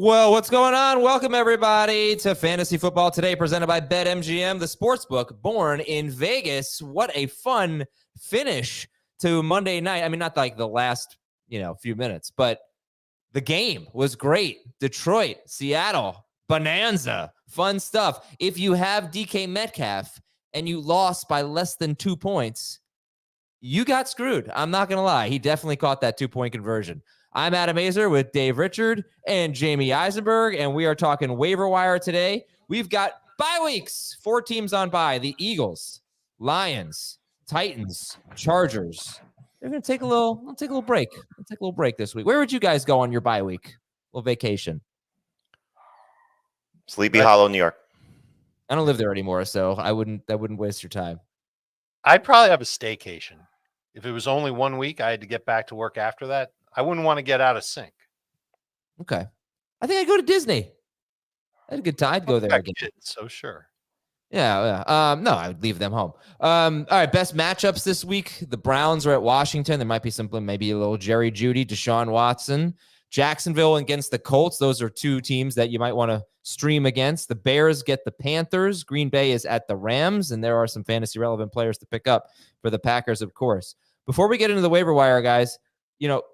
Well, what's going on? Welcome, everybody, to Fantasy Football Today, presented by BetMGM, the sportsbook born in Vegas. What a fun finish to Monday night. I mean, not like the last, few minutes, but the game was great. Detroit, Seattle, bonanza, fun stuff. If you have DK Metcalf and you lost by less than 2 points, you got screwed. I'm not going to lie. He definitely caught that 2-point conversion. I'm Adam Azer with Dave Richard and Jamey Eisenberg, and we are talking waiver wire today. We've got bye weeks, 4 teams on bye: the Eagles, Lions, Titans, Chargers. They're going to take a little break. We'll take a little break this week. Where would you guys go on your bye week? A little vacation. Sleepy Hollow, New York. I don't live there anymore, so I wouldn't waste your time. I'd probably have a staycation. If it was only 1 week, I had to get back to work after that. I wouldn't want to get out of sync. Okay. I think I'd go to Disney. I had a good time. I'd go there again. So sure. Yeah. No, I would leave them home. All right. Best matchups this week. The Browns are at Washington. There might be something, maybe a little Jerry Jeudy, Deshaun Watson. Jacksonville against the Colts. Those are 2 teams that you might want to stream against. The Bears get the Panthers. Green Bay is at the Rams. And there are some fantasy relevant players to pick up for the Packers, of course. Before we get into the waiver wire, guys,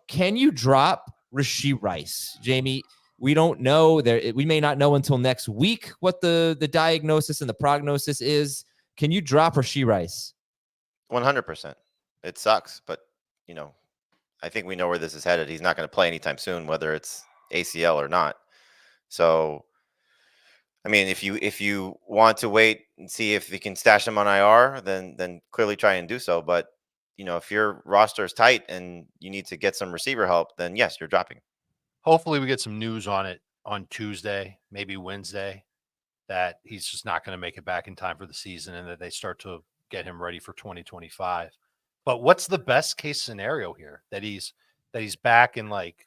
can you drop Rashee Rice? Jamey, we don't know. We may not know until next week what the diagnosis and the prognosis is. Can you drop Rashee Rice? 100%. It sucks, but, I think we know where this is headed. He's not going to play anytime soon, whether it's ACL or not. So, I mean, if you want to wait and see if you can stash him on IR, then clearly try and do so. But, if your roster is tight and you need to get some receiver help, then yes, you're dropping. Hopefully we get some news on it on Tuesday, maybe Wednesday, that he's just not going to make it back in time for the season and that they start to get him ready for 2025. But what's the best case scenario here? That he's back in like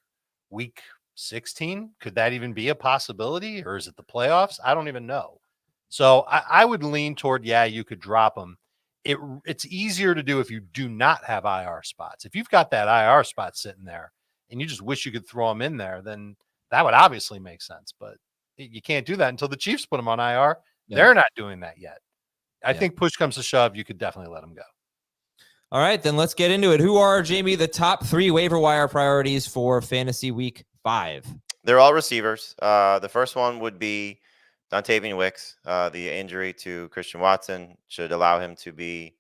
week 16? Could that even be a possibility? Or is it the playoffs? I don't even know. So I would lean toward, you could drop him. It's easier to do if you do not have IR spots. If you've got that IR spot sitting there and you just wish you could throw him in there, then that would obviously make sense. But you can't do that until the Chiefs put him on IR. Yeah. They're not doing that yet. I think push comes to shove, you could definitely let him go. All right, then let's get into it. Who are, Jamey, the top 3 waiver wire priorities for Fantasy Week 5? They're all receivers. The first one would be Dontavian Wicks. The injury to Christian Watson should allow him to be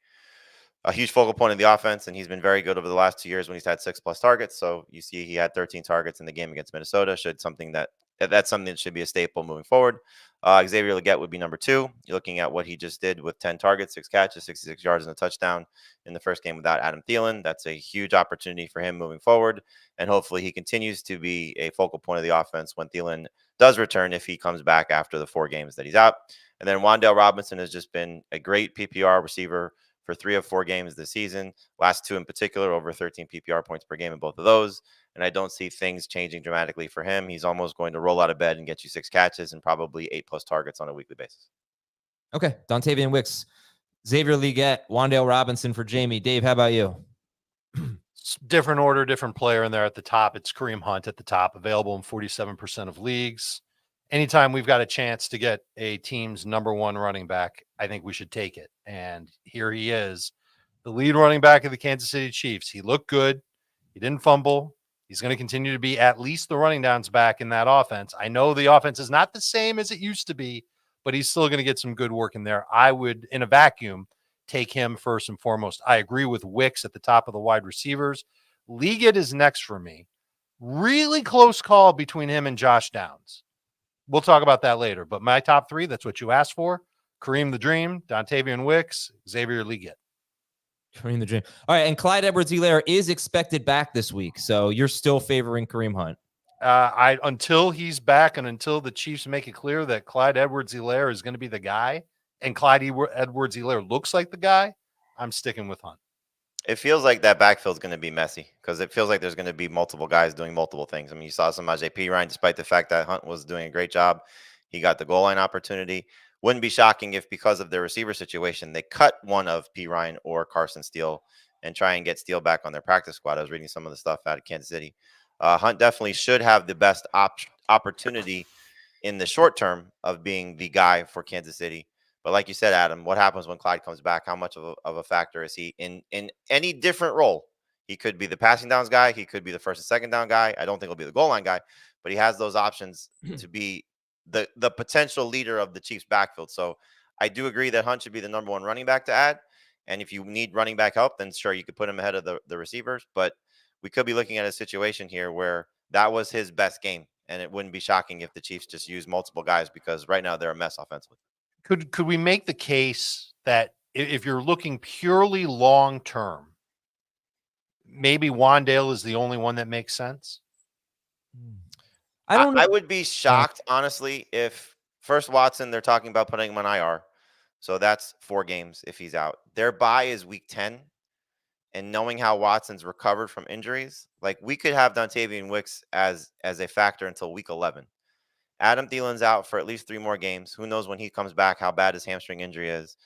a huge focal point of the offense, and he's been very good over the last 2 years when he's had 6+ targets. So you see he had 13 targets in the game against Minnesota. That's something that should be a staple moving forward. Xavier Legette would be number 2. You're looking at what he just did with 10 targets, 6 catches, 66 yards, and a touchdown in the first game without Adam Thielen. That's a huge opportunity for him moving forward, and hopefully he continues to be a focal point of the offense when Thielen does return, if he comes back after the 4 games that he's out. And then Wan'Dale Robinson has just been a great PPR receiver for 3 of 4 games this season. Last 2 in particular, over 13 PPR points per game in both of those. And I don't see things changing dramatically for him. He's almost going to roll out of bed and get you 6 catches and probably 8+ targets on a weekly basis. Okay. Dontavian Wicks, Xavier Legette, Wan'Dale Robinson for Jamey. Dave, how about you? Different order, different player in there at the top. It's Kareem Hunt at the top, available in 47% of leagues. Anytime we've got a chance to get a team's number 1 running back, I think we should take it. And here he is, the lead running back of the Kansas City Chiefs. He looked good. He didn't fumble. He's going to continue to be at least the running downs back in that offense. I know the offense is not the same as it used to be, but he's still going to get some good work in there. I would, in a vacuum, take him first and foremost. I agree with Wicks at the top of the wide receivers. Legette is next for me. Really close call between him and Josh Downs. We'll talk about that later. But my top 3, that's what you asked for. Kareem the Dream, Dontavian Wicks, Xavier Legette. Kareem the Dream. All right, and Clyde Edwards-Helaire is expected back this week, so you're still favoring Kareem Hunt. Until he's back and until the Chiefs make it clear that Clyde Edwards-Helaire is going to be the guy, and Clyde Edwards-Helaire looks like the guy, I'm sticking with Hunt. It feels like that backfield is going to be messy because it feels like there's going to be multiple guys doing multiple things. I mean, you saw some Samaje Perine, despite the fact that Hunt was doing a great job. He got the goal line opportunity. Wouldn't be shocking if, because of their receiver situation, they cut one of Perine or Carson Steele and try and get Steele back on their practice squad. I was reading some of the stuff out of Kansas City. Hunt definitely should have the best opportunity in the short term of being the guy for Kansas City. But like you said, Adam, what happens when Clyde comes back? How much of a factor is he in any different role? He could be the passing downs guy. He could be the first and second down guy. I don't think he'll be the goal line guy, but he has those options to be the potential leader of the Chiefs backfield. So I do agree that Hunt should be the number one running back to add. And if you need running back help, then sure, you could put him ahead of the receivers. But we could be looking at a situation here where that was his best game. And it wouldn't be shocking if the Chiefs just use multiple guys, because right now they're a mess offensively. Could we make the case that if you're looking purely long term, maybe Wandale is the only one that makes sense? I don't know. I would be shocked, honestly, if first Watson, they're talking about putting him on IR. So that's 4 games if he's out. Their bye is week 10. And knowing how Watson's recovered from injuries, like, we could have Dontavian Wicks as a factor until week 11. Adam Thielen's out for at least 3 more games. Who knows when he comes back, how bad his hamstring injury is.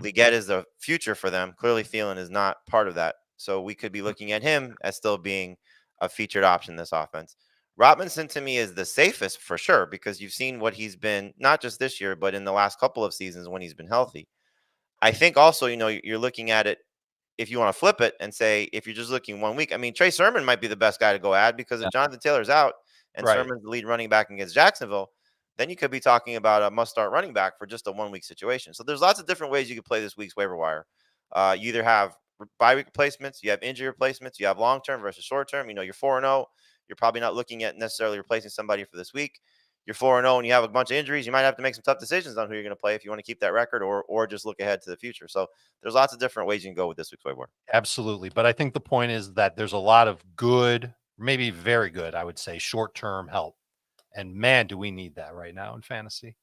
Leggett is the future for them. Clearly, Thielen is not part of that. So we could be looking at him as still being a featured option in this offense. Robinson, to me, is the safest for sure, because you've seen what he's been, not just this year, but in the last couple of seasons when he's been healthy. I think also, you're looking at it, if you want to flip it and say, if you're just looking 1 week, I mean, Trey Sermon might be the best guy to go add, because if Jonathan Taylor's out and Sermon's the lead running back against Jacksonville, then you could be talking about a must-start running back for just a 1 week situation. So there's lots of different ways you could play this week's waiver wire. You either have bye week replacements, you have injury replacements, you have long-term versus short-term. You're 4-0. You're probably not looking at necessarily replacing somebody for this week. You're 4-0 and you have a bunch of injuries. You might have to make some tough decisions on who you're going to play if you want to keep that record, or just look ahead to the future. So there's lots of different ways you can go with this week's waiver wire. Absolutely. But I think the point is that there's a lot of good, maybe very good, I would say, short-term help. And man, do we need that right now in fantasy.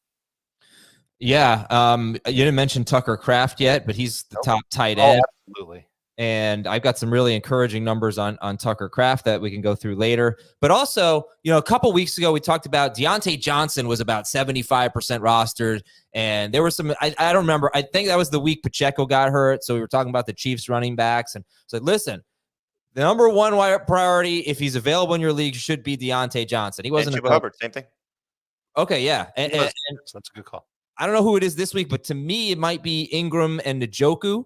Yeah. You didn't mention Tucker Kraft yet, but he's the top tight end. Absolutely. And I've got some really encouraging numbers on Tucker Kraft that we can go through later. But also, a couple weeks ago, we talked about Deontay Johnson was about 75% rostered. And there were some, I don't remember. I think that was the week Pacheco got hurt. So we were talking about the Chiefs running backs. And so listen, the number one priority, if he's available in your league, should be Deontay Johnson. He wasn't Chuba Hubbard, same thing. Okay, yeah. And that's a good call. I don't know who it is this week, but to me, it might be Ingram and Njoku.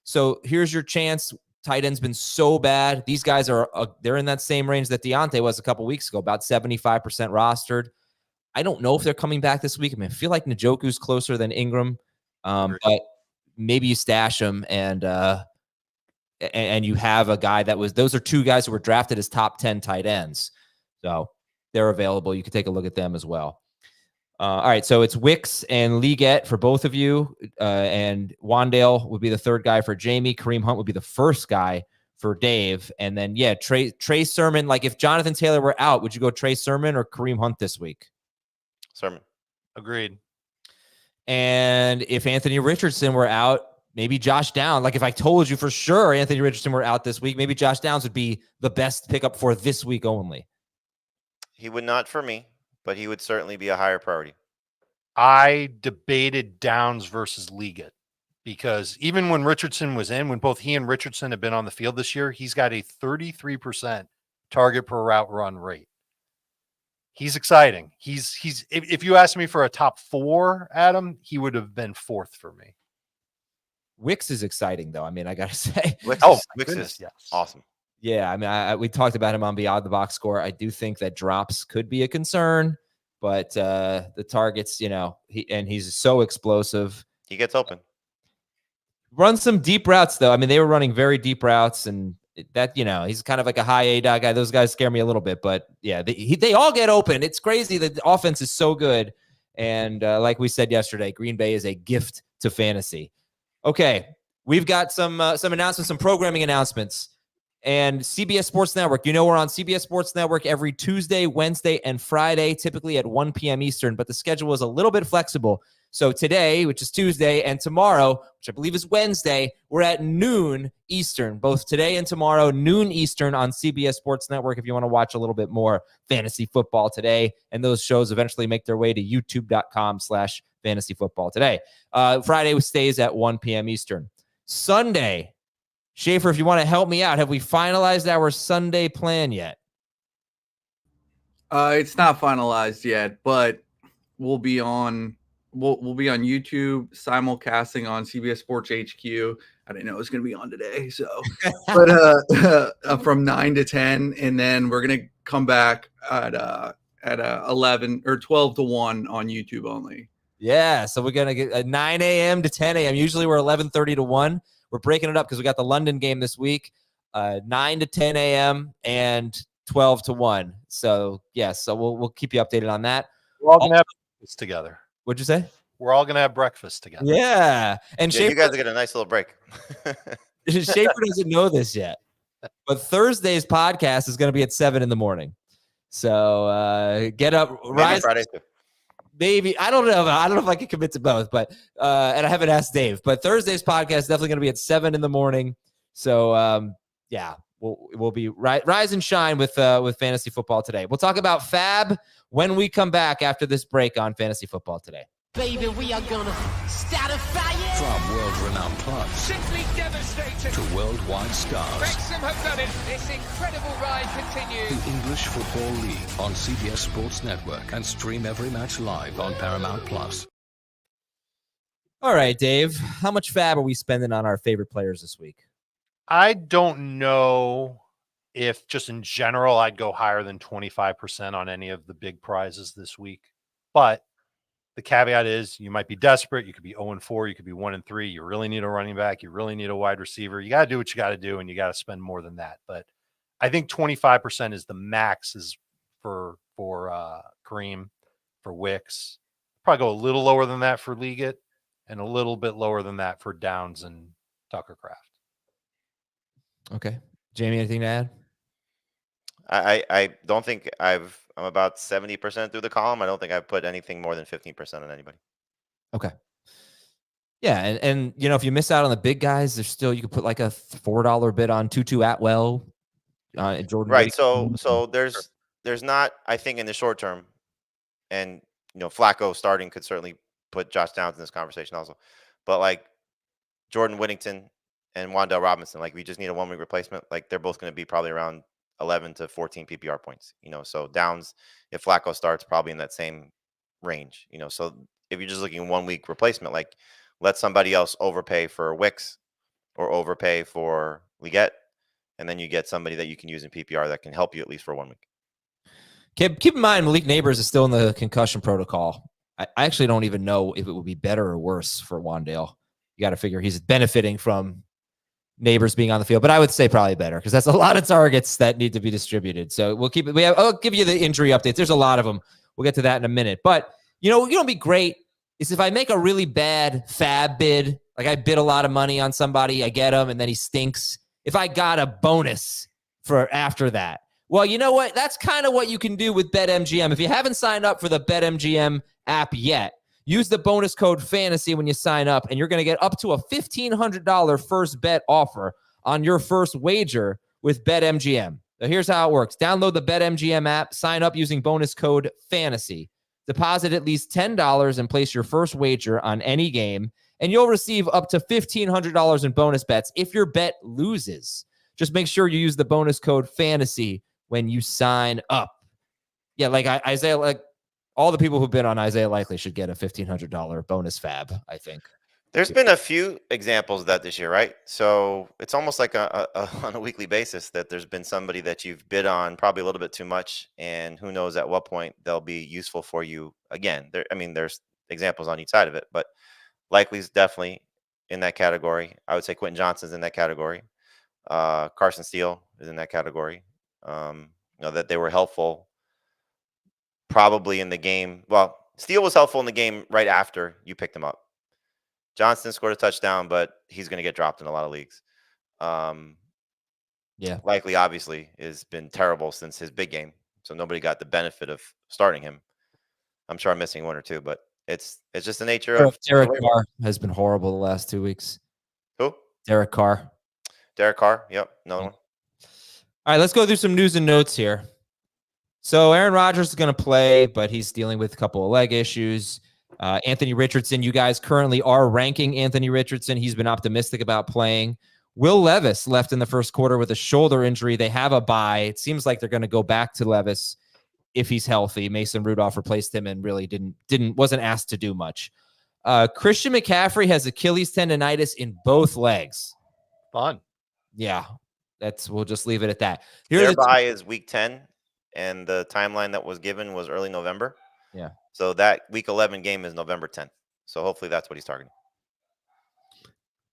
So here's your chance. Tight end's been so bad. These guys are they're in that same range that Deontay was a couple weeks ago, about 75% rostered. I don't know if they're coming back this week. I mean, I feel like Njoku's closer than Ingram, but maybe you stash him and you have a guy those are 2 guys who were drafted as top 10 tight ends. So they're available. You can take a look at them as well. All right, so it's Wicks and Leggett for both of you, and Wandale would be the third guy for Jamey. Kareem Hunt would be the first guy for Dave, and then Trey Sermon. Like, if Jonathan Taylor were out, would you go Trey Sermon or Kareem Hunt this week? Sermon. Agreed. And if Anthony Richardson were out, maybe Josh Downs. Like, if I told you for sure Anthony Richardson were out this week, maybe Josh Downs would be the best pickup for this week only. He would not for me, but he would certainly be a higher priority. I debated Downs versus Leggett, because even when Richardson was in, when both he and Richardson have been on the field this year, he's got a 33% target per route run rate. He's exciting. He's if you asked me for a top 4, Adam, he would have been 4th for me. Wicks is exciting, though. I mean, I got to say. Wicks is yes. Awesome. Yeah, I mean, we talked about him on Beyond the Box Score. I do think that drops could be a concern, but the targets, he's so explosive. He gets open. Run some deep routes, though. I mean, they were running very deep routes, and that, he's kind of like a high A dot guy. Those guys scare me a little bit, but yeah, they all get open. It's crazy. The offense is so good. And like we said yesterday, Green Bay is a gift to fantasy. Okay, we've got some announcements, some programming announcements. And CBS Sports Network, we're on CBS Sports Network every Tuesday, Wednesday, and Friday, typically at 1 p.m. Eastern, but the schedule is a little bit flexible. So today, which is Tuesday, and tomorrow, which I believe is Wednesday, we're at noon Eastern, both today and tomorrow, noon Eastern on CBS Sports Network if you want to watch a little bit more fantasy football today. And those shows eventually make their way to youtube.com/fantasy football today. Friday stays at 1 p.m. Eastern. Sunday, Schaefer, if you want to help me out, have we finalized our Sunday plan yet? It's not finalized yet, but we'll be on YouTube simulcasting on CBS Sports HQ. I didn't know it was going to be on today, so but from 9 to 10, and then we're going to come back at 11 or 12 to 1 on YouTube only. Yeah, so we're gonna get 9 a.m. to 10 a.m. Usually we're 11:30 to 1. We're breaking it up because we got the London game this week, 9 to 10 a.m. and 12 to 1. So yes, so we'll keep you updated on that. We're all gonna have breakfast together. What'd you say? We're all gonna have breakfast together. Yeah, and Yeah, you guys get a nice little break. Schaefer doesn't know this yet, but Thursday's podcast is going to be at 7 in the morning. So get up, rise. Friday too. Maybe I don't know. I don't know if I can commit to both, but and I haven't asked Dave. But Thursday's podcast is definitely going to be at 7 in the morning. So yeah, we'll be rise and shine with fantasy football today. We'll talk about FAAB when we come back after this break on fantasy football today. Baby, we are gonna start a fire. From world-renowned clubs Simply devastating. to worldwide stars, Wrexham have done it. This incredible ride continues. the English Football League on CBS Sports Network, and stream every match live on Paramount Plus. All right, Dave, how much FAAB are we spending on our favorite players this week? I don't know if just in general I'd go higher than 25% on any of the big prizes this week, but the caveat is you might be desperate. You could be 0-4. You could be 1-3. You really need a running back. You really need a wide receiver. You got to do what you got to do, and you got to spend more than that. But I think 25% is the max is for Kareem, for Wicks. Probably go a little lower than that for Liggett, and a little bit lower than that for Downs and Tucker Kraft. Okay, Jamey, anything to add? I don't think I'm about 70% through the column. I don't think I've put anything more than 15% on anybody. Okay. Yeah, and you know, if you miss out on the big guys, there's still, you could put like a $4 bid on Tutu Atwell, Jordan. Right. Wade. So there's not, I think, in the short term, and Flacco starting could certainly put Josh Downs in this conversation also, but like Jordan Whittington and Wan'Dale Robinson, like we just need a 1 week replacement. Like they're both going to be probably around 11 to 14 PPR points, so Downs, if Flacco starts, probably in that same range, so if you're just looking 1 week replacement, like let somebody else overpay for Wicks or overpay for Liggett, and then you get somebody that you can use in PPR that can help you at least for 1 week. Keep in mind, Malik Neighbors is still in the concussion protocol. I actually don't even know if it would be better or worse for Wan'Dale. You got to figure he's benefiting from Neighbors being on the field, but I would say probably better because that's a lot of targets that need to be distributed. So we'll keep it. I'll give you the injury updates. There's a lot of them. We'll get to that in a minute. But be great is if I make a really bad FAAB bid, like I bid a lot of money on somebody, I get him, and then he stinks. If I got a bonus for after that, well, you know what? That's kind of what you can do with BetMGM. If you haven't signed up for the BetMGM app yet, use the bonus code FANTASY when you sign up, and you're going to get up to a $1,500 first bet offer on your first wager with BetMGM. So here's how it works. Download the BetMGM app, sign up using bonus code FANTASY. Deposit at least $10 and place your first wager on any game, and you'll receive up to $1,500 in bonus bets if your bet loses. Just make sure you use the bonus code FANTASY when you sign up. Yeah, like Isaiah, like all the people who've been on Isaiah Likely should get a $1,500 bonus FAAB, I think. There's been a few examples of that this year, right? So it's almost like on a weekly basis that there's been somebody that you've bid on probably a little bit too much, and who knows at what point they'll be useful for you again. There's examples on each side of it, but Likely's definitely in that category. I would say Quentin Johnson's in that category. Carson Steele is in that category. That they were helpful probably in the game. Well, Steele was helpful in the game right after you picked him up. Johnston scored a touchdown, but he's going to get dropped in a lot of leagues. Likely obviously has been terrible since his big game, so nobody got the benefit of starting him. I'm sure I'm missing one or two, but it's just the nature of Derek Carr has been horrible the last 2 weeks. Who? Derek Carr. Yep, another one. All right, let's go through some news and notes here. So Aaron Rodgers is going to play, but he's dealing with a couple of leg issues. Anthony Richardson, you guys currently are ranking Anthony Richardson. He's been optimistic about playing. Will Levis left in the first quarter with a shoulder injury. They have a bye. It seems like they're going to go back to Levis. if he's healthy. Mason Rudolph replaced him and really wasn't asked to do much. Christian McCaffrey has Achilles tendonitis in both legs. Fun. Yeah, we'll just leave it at that. Their bye is week 10, and the timeline that was given was early November. Yeah. So that week 11 game is November 10th. So hopefully that's what he's targeting.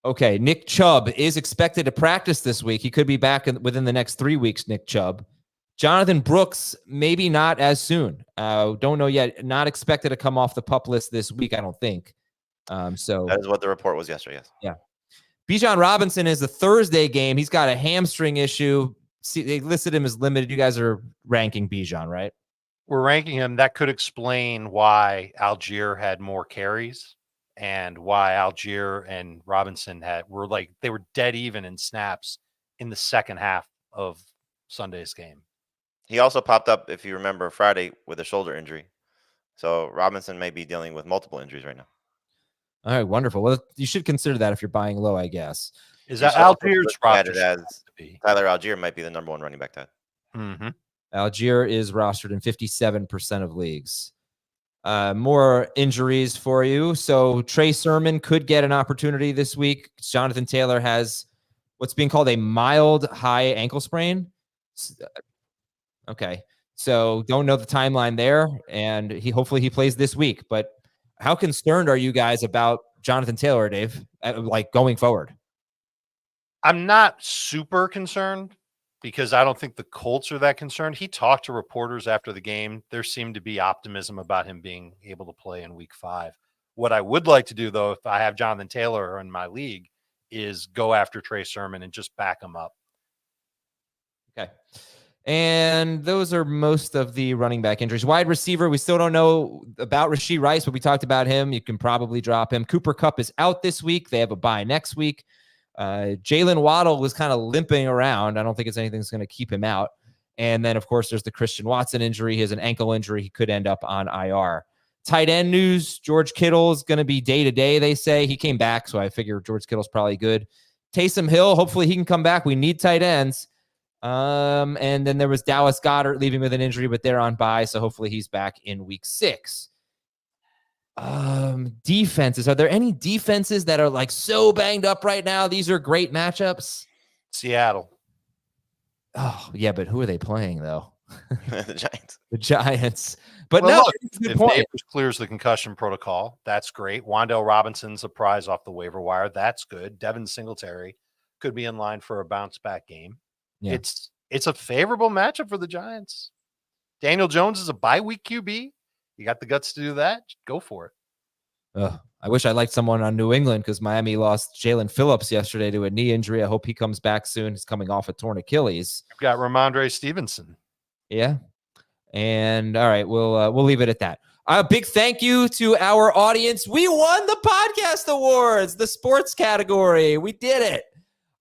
Okay, Nick Chubb is expected to practice this week. He could be back within the next 3 weeks, Nick Chubb. Jonathan Brooks, maybe not as soon. Don't know yet. Not expected to come off the PUP list this week, I don't think. So that is what the report was yesterday, yes. Yeah. Bijan Robinson is a Thursday game. He's got a hamstring issue. See, they listed him as limited. You guys are ranking Bijan, right? We're ranking him. That could explain why Algier had more carries and why Algier and Robinson they were dead even in snaps in the second half of Sunday's game. He also popped up, if you remember, Friday with a shoulder injury. So Robinson may be dealing with multiple injuries right now. All right, wonderful. Well, you should consider that if you're buying low, I guess. Is that Algier's roster? Tyler Algier might be the number one running back. Mm-hmm. Algier is rostered in 57% of leagues. More injuries for you. So Trey Sermon could get an opportunity this week. Jonathan Taylor has what's being called a mild high ankle sprain. Okay. So don't know the timeline there. And hopefully he plays this week. But how concerned are you guys about Jonathan Taylor, Dave, like going forward? I'm not super concerned because I don't think the Colts are that concerned. He talked to reporters after the game. There seemed to be optimism about him being able to play in week 5. What I would like to do, though, if I have Jonathan Taylor in my league, is go after Trey Sermon and just back him up. Okay. And those are most of the running back injuries. Wide receiver, we still don't know about Rashee Rice, but we talked about him. You can probably drop him. Cooper Kupp is out this week. They have a bye next week. Jalen Waddle was kind of limping around. I don't think it's anything that's going to keep him out. And then, of course, there's the Christian Watson injury. He has an ankle injury. He could end up on IR. Tight end news, George Kittle is going to be day-to-day, they say. He came back, so I figure George Kittle's probably good. Taysom Hill, hopefully he can come back. We need tight ends. And then there was Dallas Goedert leaving with an injury, but they're on bye, so hopefully he's back in week 6. Defenses. Are there any defenses that are like so banged up right now? These are great matchups. Seattle. Oh, yeah, but who are they playing, though? The Giants. The Giants. But well, no, look, good if point. Neighbors clears the concussion protocol, that's great. Wan'Dale Robinson's a prize off the waiver wire. That's good. Devin Singletary could be in line for a bounce-back game. Yeah. It's a favorable matchup for the Giants. Daniel Jones is a bye week QB. You got the guts to do that? Go for it. I wish I liked someone on New England because Miami lost Jalen Phillips yesterday to a knee injury. I hope he comes back soon. He's coming off a torn Achilles. You've got Ramondre Stevenson. Yeah. And all right, we'll leave it at that. A big thank you to our audience. We won the podcast awards, the sports category. We did it.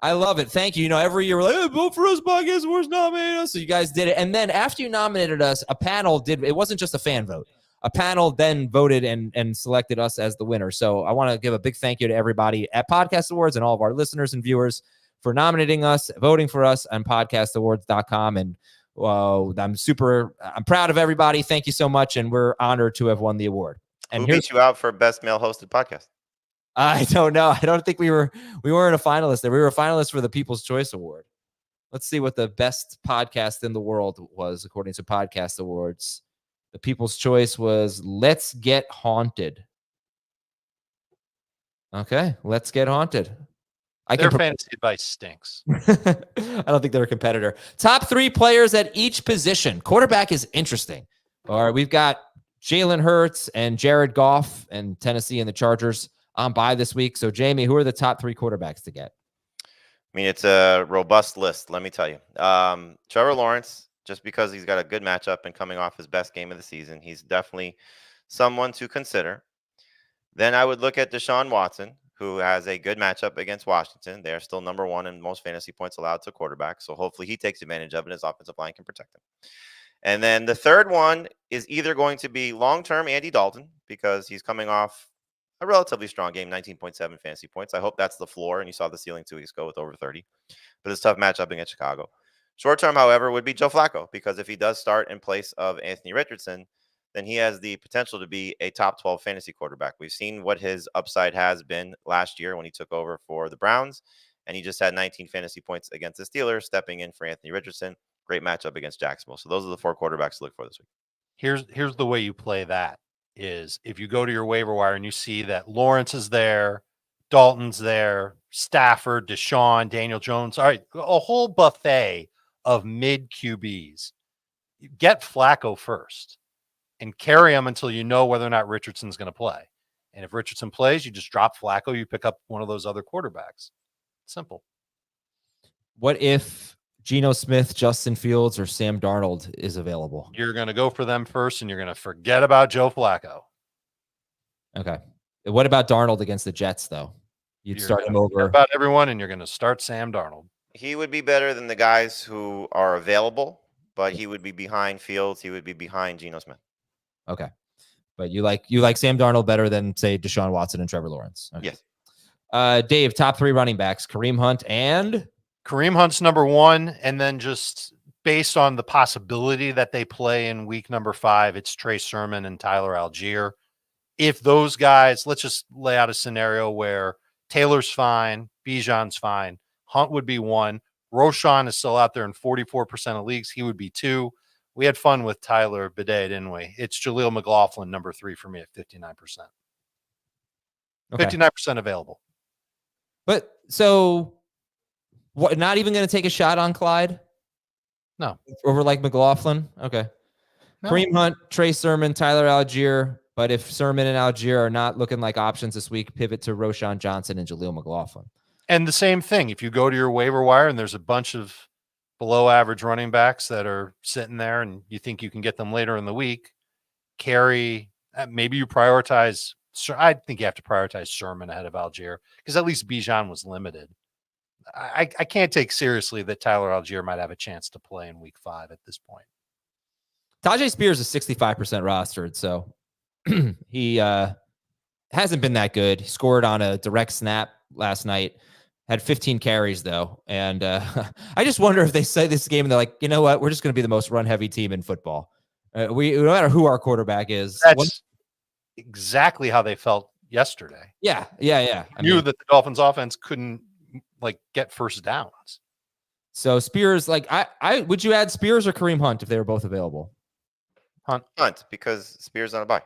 I love it. Thank you. You know, every year we're like, hey, vote for us, podcast awards, nominate us. So you guys did it. And then after you nominated us, a panel did. It wasn't just a fan vote. A panel then voted and selected us as the winner. So I want to give a big thank you to everybody at Podcast Awards and all of our listeners and viewers for nominating us, voting for us on podcastawards.com. And I'm proud of everybody. Thank you so much. And we're honored to have won the award. And who beat you out for best male hosted podcast? I don't know. I don't think we weren't a finalist there. We were a finalist for the People's Choice Award. Let's see what the best podcast in the world was according to Podcast Awards. The People's Choice was Let's Get Haunted. Okay, Let's Get Haunted. Their fantasy advice stinks. I don't think they're a competitor. Top 3 players at each position. Quarterback is interesting. All right, we've got Jalen Hurts and Jared Goff and Tennessee and the Chargers on bye this week. So, Jamey, who are the top 3 quarterbacks to get? I mean, it's a robust list, let me tell you. Trevor Lawrence, just because he's got a good matchup and coming off his best game of the season, he's definitely someone to consider. Then I would look at Deshaun Watson, who has a good matchup against Washington. They are still number 1 in most fantasy points allowed to quarterback. So hopefully he takes advantage of it. His offensive line can protect him. And then the third one is either going to be long-term Andy Dalton, because he's coming off a relatively strong game, 19.7 fantasy points. I hope that's the floor, and you saw the ceiling 2 weeks ago with over 30. But it's a tough matchup against Chicago. Short term, however, would be Joe Flacco, because if he does start in place of Anthony Richardson, then he has the potential to be a top 12 fantasy quarterback. We've seen what his upside has been last year when he took over for the Browns, and he just had 19 fantasy points against the Steelers, stepping in for Anthony Richardson. Great matchup against Jacksonville. So those are the 4 quarterbacks to look for this week. Here's the way you play that is if you go to your waiver wire and you see that Lawrence is there, Dalton's there, Stafford, Deshaun, Daniel Jones. All right, a whole buffet of mid QBs. You get Flacco first and carry him until you know whether or not Richardson's going to play. And if Richardson plays, you just drop Flacco. You pick up one of those other quarterbacks. Simple. What if Geno Smith, Justin Fields, or Sam Darnold is available? You're going to go for them first, and you're going to forget about Joe Flacco. Okay. What about Darnold against the Jets, though? You'd You're start him gonna over. forget about everyone, and you're going to start Sam Darnold. He would be better than the guys who are available, but he would be behind Fields. He would be behind Geno Smith. Okay. But you like Sam Darnold better than, say, Deshaun Watson and Trevor Lawrence. Okay. Yes. Dave, top 3 running backs, Kareem Hunt and Kareem Hunt's number 1, and then just based on the possibility that they play in week number 5, it's Trey Sermon and Tyler Algier. If those guys, let's just lay out a scenario where Taylor's fine, Bijan's fine, Hunt would be 1, Roshan is still out there in 44% of leagues, he would be 2. We had fun with Tyler Bidet, didn't we? It's Jaleel McLaughlin, number 3 for me at 59%. okay. 59% available. But so what, not even going to take a shot on Clyde? No. Over like McLaughlin? Okay. No. Kareem Hunt, Trey Sermon, Tyler Algier. But if Sermon and Algier are not looking like options this week, pivot to Roshan Johnson and Jaleel McLaughlin. And the same thing, if you go to your waiver wire and there's a bunch of below average running backs that are sitting there and you think you can get them later in the week, carry, maybe you prioritize. I think you have to prioritize Sermon ahead of Algier because at least Bijan was limited. I can't take seriously that Tyler Algier might have a chance to play in week 5 at this point. Tajay Spears is 65% rostered, so he hasn't been that good. He scored on a direct snap last night, had 15 carries though. And I just wonder if they say this game and they're like, you know what? We're just going to be the most run heavy team in football. No matter who our quarterback is. That's exactly how they felt yesterday. Yeah. I knew that the Dolphins offense couldn't get first downs. So Spears, I would you add Spears or Kareem Hunt if they were both available? Hunt, because Spears on a bye.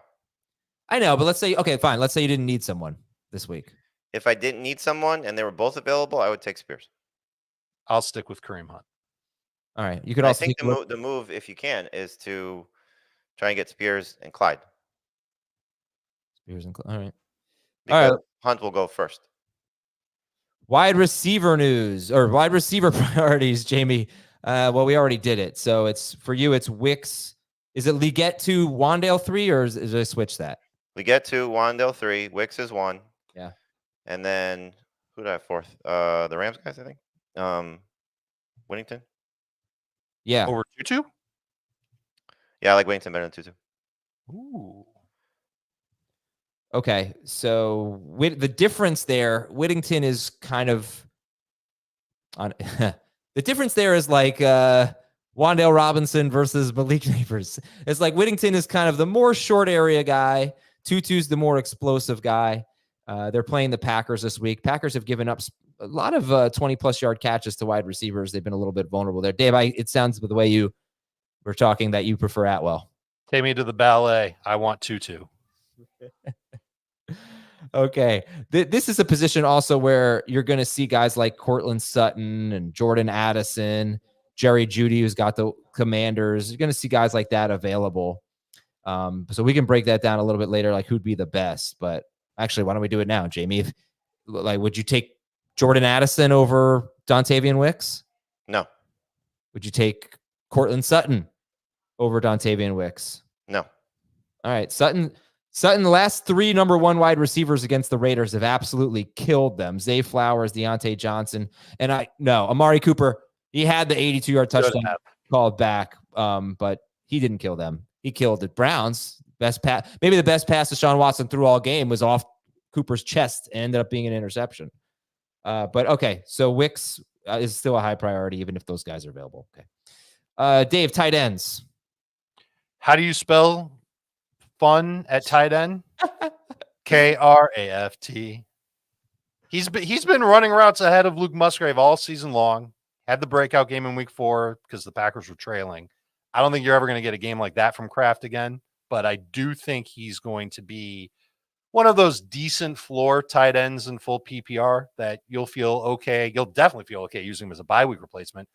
I know, but let's say, okay, fine. Let's say you didn't need someone this week. If I didn't need someone and they were both available, I would take Spears. I'll stick with Kareem Hunt. All right. You could I also think the move, if you can, is to try and get Spears and Clyde. Spears and Clyde. All right. Because All right. Hunt will go first. Wide receiver news or wide receiver priorities, Jamey. Well, we already did it. So it's for you, it's Wicks. Is it Leggett to Wandale 3 or is I switch that? Leggett 2, Wandale 3, Wicks is 1. Yeah. And then who did I have 4th? The Rams guys, I think. Whittington. Yeah. Over Tutu? Yeah, I like Whittington better than Tutu. Ooh. Okay. So the difference there, Whittington is kind of on the difference there is like Wandale Robinson versus Malik Neighbors. It's like Whittington is kind of the more short area guy. Tutu's the more explosive guy. They're playing the Packers this week. Packers have given up a lot of 20-plus yard catches to wide receivers. They've been a little bit vulnerable there. Dave, it sounds with the way you were talking that you prefer Atwell. Take me to the ballet. I want Tutu. Okay. This is a position also where you're going to see guys like Cortland Sutton and Jordan Addison, Jerry Jeudy, who's got the Commanders. You're going to see guys like that available. So we can break that down a little bit later, like who'd be the best. But actually, why don't we do it now, Jamey? Would you take Jordan Addison over Dontavian Wicks? No. Would you take Cortland Sutton over Dontavian Wicks? No. All right. Sutton, the last 3 number 1 wide receivers against the Raiders have absolutely killed them. Zay Flowers, Deontay Johnson. And Amari Cooper, he had the 82-yard touchdown called back, but he didn't kill them. He killed the Browns. Best pass, maybe the best pass to Deshaun Watson through all game was off Cooper's chest and ended up being an interception. But okay, so Wicks is still a high priority, even if those guys are available. Okay. Dave, tight ends. How do you spell fun at tight end? Kraft. He's been running routes ahead of Luke Musgrave all season long. Had the breakout game in week 4 because the Packers were trailing. I don't think you're ever going to get a game like that from Kraft again, but I do think he's going to be one of those decent floor tight ends in full PPR that you'll feel okay. You'll definitely feel okay using him as a bye week replacement.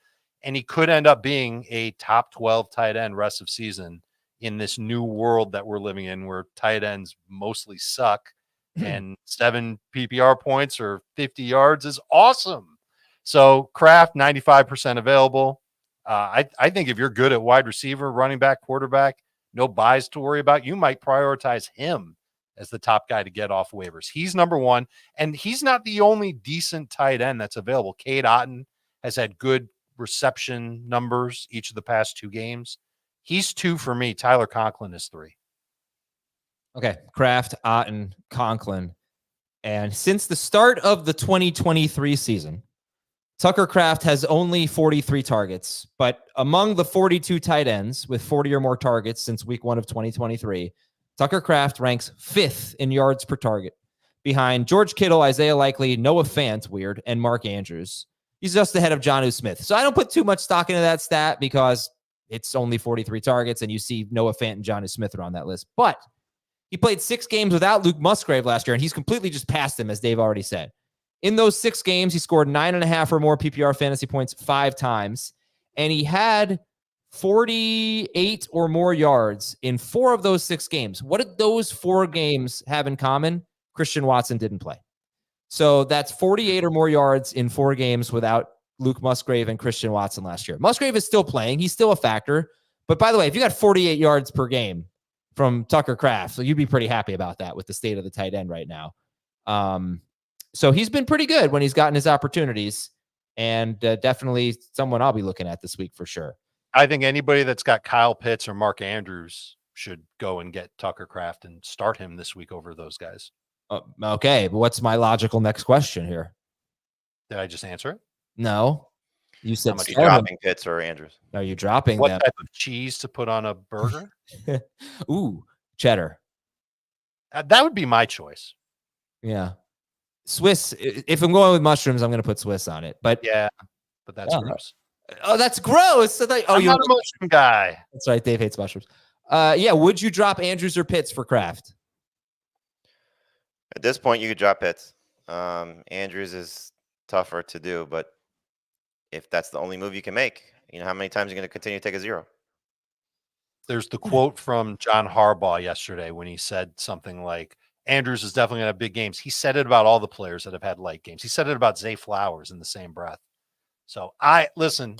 And he could end up being a top 12 tight end rest of season in this new world that we're living in where tight ends mostly suck and 7 PPR points or 50 yards is awesome. So Kraft, 95% available. I think if you're good at wide receiver, running back, quarterback, no buys to worry about, you might prioritize him as the top guy to get off waivers. He's number 1, and he's not the only decent tight end that's available. Cade Otton has had good reception numbers each of the past 2 games. He's 2 for me. Tyler Conklin is 3. Okay. Kraft, Otton, Conklin. And since the start of the 2023 season, Tucker Kraft has only 43 targets, but among the 42 tight ends with 40 or more targets since week 1 of 2023, Tucker Kraft ranks 5th in yards per target behind George Kittle, Isaiah Likely, Noah Fant, weird, and Mark Andrews. He's just ahead of Jonnu Smith. So I don't put too much stock into that stat because it's only 43 targets and you see Noah Fant and Jonnu Smith are on that list. But he played 6 games without Luke Musgrave last year, and he's completely just passed him, as Dave already said. In those 6 games, he scored 9.5 or more PPR fantasy points 5 times, and he had 48 or more yards in 4 of those 6 games. What did those 4 games have in common? Christian Watson didn't play. So that's 48 or more yards in 4 games without Luke Musgrave and Christian Watson last year. Musgrave is still playing. He's still a factor. But by the way, if you got 48 yards per game from Tucker Kraft, so you'd be pretty happy about that with the state of the tight end right now. So he's been pretty good when he's gotten his opportunities, and definitely someone I'll be looking at this week for sure. I think anybody that's got Kyle Pitts or Mark Andrews should go and get Tucker Kraft and start him this week over those guys. Okay, but what's my logical next question here? Did I just answer it? No. You said How much are you dropping, Pitts or Andrews? Are you dropping what them? type of cheese to put on a burger? Ooh, cheddar. That would be my choice. Yeah. Swiss. If I'm going with mushrooms, I'm going to put Swiss on it. But yeah, but that's gross. Oh, that's gross. I'm not a mushroom guy. That's right. Dave hates mushrooms. Yeah. Would you drop Andrews or Pitts for Kraft? At this point, you could drop Pitts. Andrews is tougher to do, but if that's the only move you can make, you know how many times you're going to continue to take a 0? There's the quote from John Harbaugh yesterday when he said something like, Andrews is definitely going to have big games. He said it about all the players that have had light games. He said it about Zay Flowers in the same breath. So listen,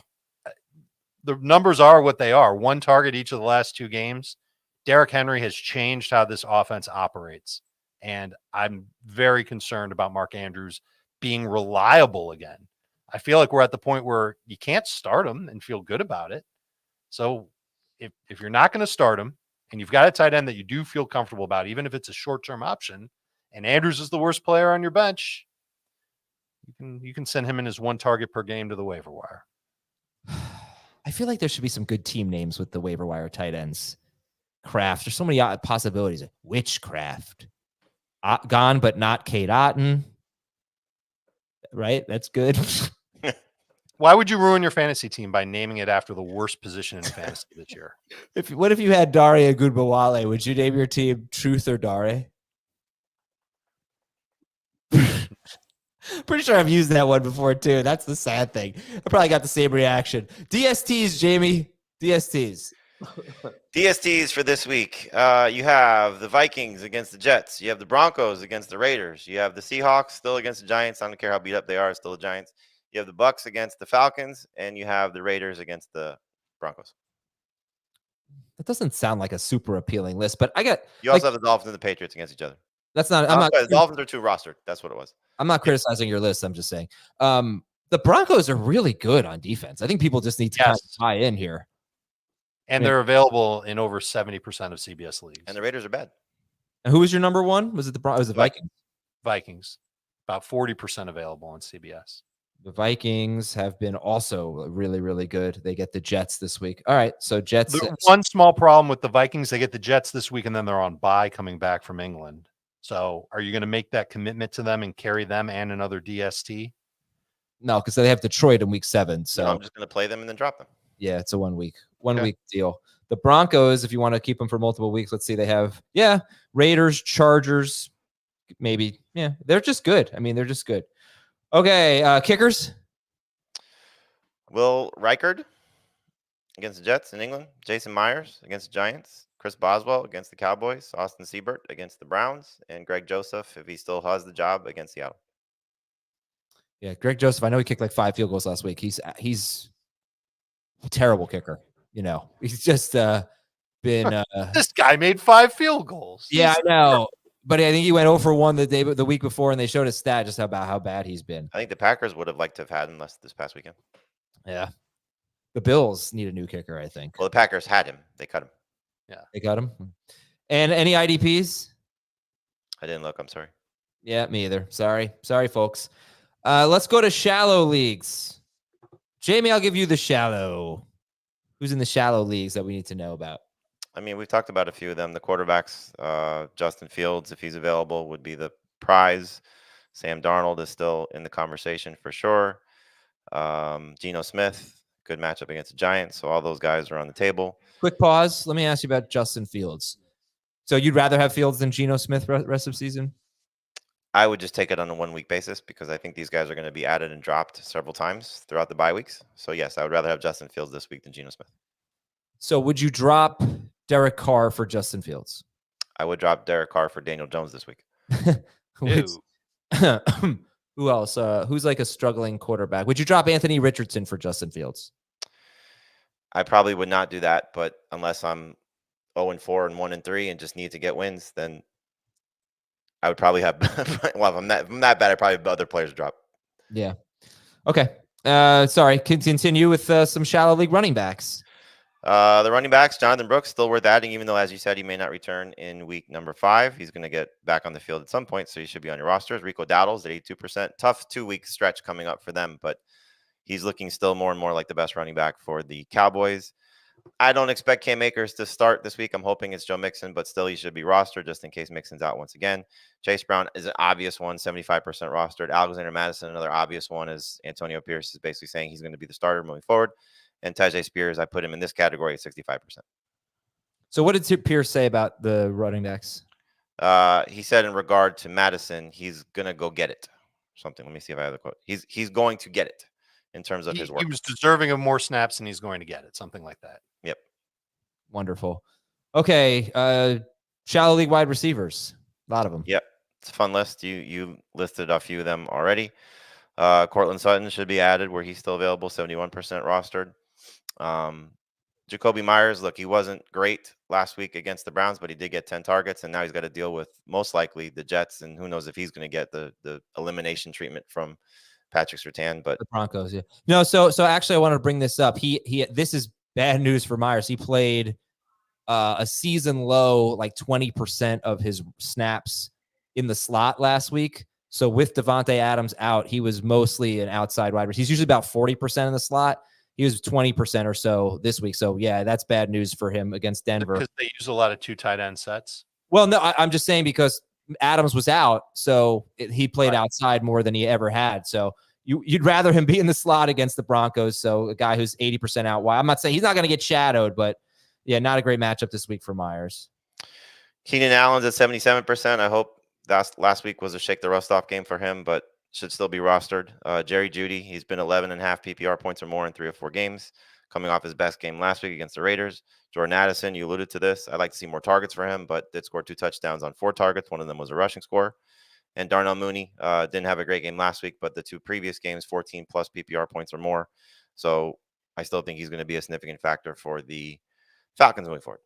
the numbers are what they are. 1 target each of the last 2 games. Derrick Henry has changed how this offense operates. And I'm very concerned about Mark Andrews being reliable again. I feel like we're at the point where you can't start him and feel good about it. So if you're not going to start him and you've got a tight end that you do feel comfortable about, even if it's a short-term option, and Andrews is the worst player on your bench, you can send him in as 1 target per game to the waiver wire. I feel like there should be some good team names with the waiver wire tight ends. Kraft. There's so many possibilities. Witchcraft. Gone, but not Cade Otton. Right? That's good. Why would you ruin your fantasy team by naming it after the worst position in fantasy this year? What if you had Dare Agudbawale? Would you name your team Truth or Dare? Pretty sure I've used that one before too. That's the sad thing. I probably got the same reaction. DSTs, Jamey. DSTs. DSTs for this week. You have the Vikings against the Jets. You have the Broncos against the Raiders. You have the Seahawks still against the Giants. I don't care how beat up they are, still the Giants. You have the Bucks against the Falcons, and you have the Raiders against the Broncos. That doesn't sound like a super appealing list, but You also have the Dolphins and the Patriots against each other. That's not. The Dolphins are 2 rostered. That's what it was. I'm not criticizing your list. I'm just saying the Broncos are really good on defense. I think people just need to kind of tie in here. And they're available in over 70% of CBS leagues. And the Raiders are bad. And who was your number 1? Was it the Vikings? Vikings. About 40% available on CBS. The Vikings have been also really, really good. They get the Jets this week. All right, so Jets. The one small problem with the Vikings, they get the Jets this week, and then they're on bye coming back from England. So are you going to make that commitment to them and carry them and another DST? No, because they have Detroit in week 7. So No, I'm just going to play them and then drop them. yeah, it's a 1 week deal. The Broncos, if you want to keep them for multiple weeks, let's see, they have Raiders, Chargers, maybe. Yeah, they're just good. I mean, they're just good. Okay, kickers. Will Reichard against the Jets in England. Jason Myers against the Giants. Chris Boswell against the Cowboys. Austin Seibert against the Browns. And Greg Joseph, if he still has the job, against Seattle. Yeah, Greg Joseph. I know he kicked like 5 field goals last week. He's a terrible kicker. You know, he's just been. This guy made 5 field goals. Yeah, I know. But I think he went 0 for 1 the week before, and they showed a stat just about how bad he's been. I think the Packers would have liked to have had him this past weekend. Yeah. The Bills need a new kicker, I think. Well, the Packers had him. They cut him. Yeah. They got him. And any IDPs? I didn't look. I'm sorry. Yeah, me either. Sorry, folks. Let's go to shallow leagues. Jamey, I'll give you the shallow. Who's in the shallow leagues that we need to know about? I mean, we've talked about a few of them. The quarterbacks, Justin Fields, if he's available, would be the prize. Sam Darnold is still in the conversation for sure. Geno Smith, good matchup against the Giants. So all those guys are on the table. Quick pause. Let me ask you about Justin Fields. So you'd rather have Fields than Geno Smith rest of season? I would just take it on a 1 week basis because I think these guys are going to be added and dropped several times throughout the bye weeks. So yes, I would rather have Justin Fields this week than Geno Smith. So would you drop Derek Carr for Justin Fields? I would drop Derek Carr for Daniel Jones this week. Who else? Who's like a struggling quarterback? Would you drop Anthony Richardson for Justin Fields? I probably would not do that, but unless I'm 0-4 and 1-3 and just need to get wins, then I would probably have. Well, if I'm that bad, I probably have other players drop. Yeah. Okay. Sorry. Continue with some shallow league running backs. The running backs, Jonathan Brooks, still worth adding, even though, as you said, he may not return in week number 5. He's going to get back on the field at some point, so he should be on your rosters. Rico Dowdle's at 82%. Tough 2-week stretch coming up for them, but he's looking still more and more like the best running back for the Cowboys. I don't expect Cam Akers to start this week. I'm hoping it's Joe Mixon, but still he should be rostered just in case Mixon's out once again. Chase Brown is an obvious one, 75% rostered. Alexander Madison, another obvious one, as Antonio Pierce is basically saying he's going to be the starter moving forward. And Tajay Spears, I put him in this category at 65%. So what did Pierce say about the running backs? He said in regard to Madison, he's going to go get it. Something. Let me see if I have the quote. He's going to get it in terms of his work. He was deserving of more snaps and he's going to get it. Something like that. Yep. Wonderful. Okay. Shallow league wide receivers. A lot of them. Yep. It's a fun list. You listed a few of them already. Cortland Sutton should be added where he's still available, 71% rostered. Jacoby Myers, look, he wasn't great last week against the Browns, but he did get 10 targets, and now he's got to deal with most likely the Jets, and who knows if he's going to get the elimination treatment from Patrick Surtain. But the Broncos, yeah. No, so actually I wanted to bring this up. He this is bad news for Myers. He played a season low, like 20% of his snaps in the slot last week. So with Devontae Adams out, he was mostly an outside wide receiver. He's usually about 40% in the slot. He was 20% or so this week. So, yeah, that's bad news for him against Denver. Because they use a lot of 2 tight end sets. Well, no, I'm just saying because Adams was out, so he played outside more than he ever had. So you'd rather him be in the slot against the Broncos. So a guy who's 80% out wide. I'm not saying he's not going to get shadowed, but, yeah, not a great matchup this week for Myers. Keenan Allen's at 77%. I hope last week was a shake the rust off game for him, but should still be rostered. Jerry Jeudy, he's been 11.5 PPR points or more in 3 or 4 games, coming off his best game last week against the Raiders. Jordan Addison, you alluded to this. I'd like to see more targets for him, but did score 2 touchdowns on 4 targets. One of them was a rushing score. And Darnell Mooney didn't have a great game last week, but the 2 previous games, 14 plus PPR points or more. So I still think he's going to be a significant factor for the Falcons moving forward.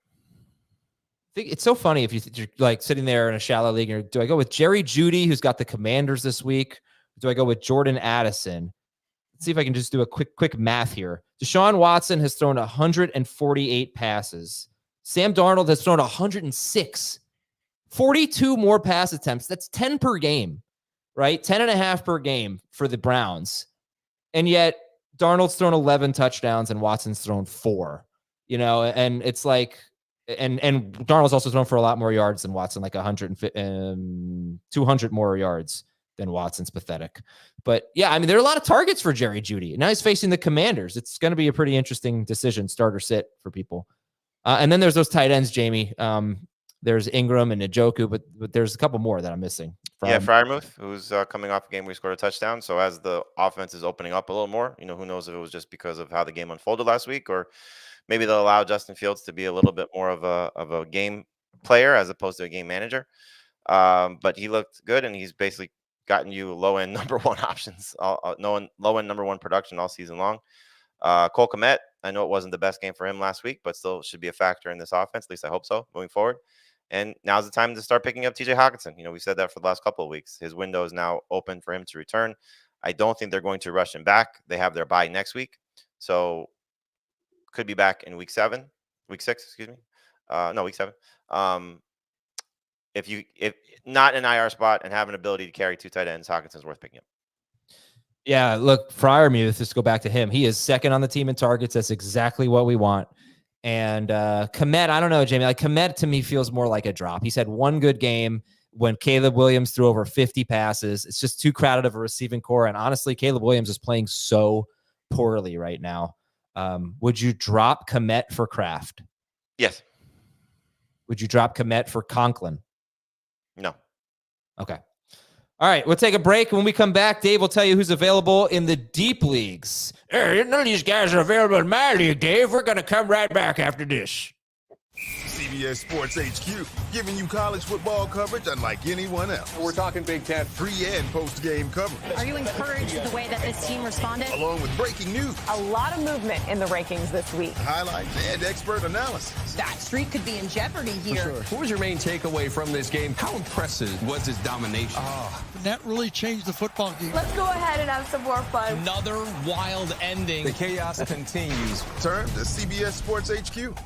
I think it's so funny if you're like sitting there in a shallow league. Or do I go with Jerry Jeudy, who's got the Commanders this week? Do I go with Jordan Addison? Let's see if I can just do a quick math here. Deshaun Watson has thrown 148 passes. Sam Darnold has thrown 106. 42 more pass attempts. That's 10 per game, right? 10.5 per game for the Browns. And yet Darnold's thrown 11 touchdowns and Watson's thrown 4, and it's like, and Darnold's also thrown for a lot more yards than Watson, like 200 more yards than Watson's. Pathetic. But yeah, I mean, there are a lot of targets for Jerry Jeudy. Now he's facing the Commanders. It's going to be a pretty interesting decision, start or sit for people. And then there's those tight ends, Jamey. There's Ingram and Njoku, but there's a couple more that I'm missing. Freiermuth, who's coming off a game where he scored a touchdown. So as the offense is opening up a little more, who knows if it was just because of how the game unfolded last week, or maybe they'll allow Justin Fields to be a little bit more of a game player as opposed to a game manager. But he looked good, and he's basically gotten you low-end number one options, low-end number one production all season long. Cole Kmet, I know it wasn't the best game for him last week, but still should be a factor in this offense. At least I hope so moving forward. And now's the time to start picking up TJ Hawkinson. We said that for the last couple of weeks. His window is now open for him to return. I don't think they're going to rush him back. They have their bye next week. So could be back in week 6, week 7. If not an IR spot and have an ability to carry 2 tight ends, Hawkinson's worth picking up. Yeah, look, Freiermuth, just go back to him. He is second on the team in targets. That's exactly what we want. And Kmet, I don't know, Jamey. Like, Kmet to me feels more like a drop. He's had one good game when Caleb Williams threw over 50 passes. It's just too crowded of a receiving core. And honestly, Caleb Williams is playing so poorly right now. Would you drop Kmet for Kraft? Yes. Would you drop Kmet for Conklin? No. Okay. All right, we'll take a break. When we come back, Dave will tell you who's available in the deep leagues. Hey, none of these guys are available in my league, Dave. We're going to come right back after this. CBS Sports HQ, giving you college football coverage unlike anyone else. We're talking Big Ten. Pre- and post-game coverage. Are you encouraged with the way that this team responded? Along with breaking news. A lot of movement in the rankings this week. Highlights and expert analysis. That streak could be in jeopardy here. Sure. What was your main takeaway from this game? How impressive was his domination? That really changed the football game. Let's go ahead and have some more fun. Another wild ending. The chaos continues. Turn to CBS Sports HQ.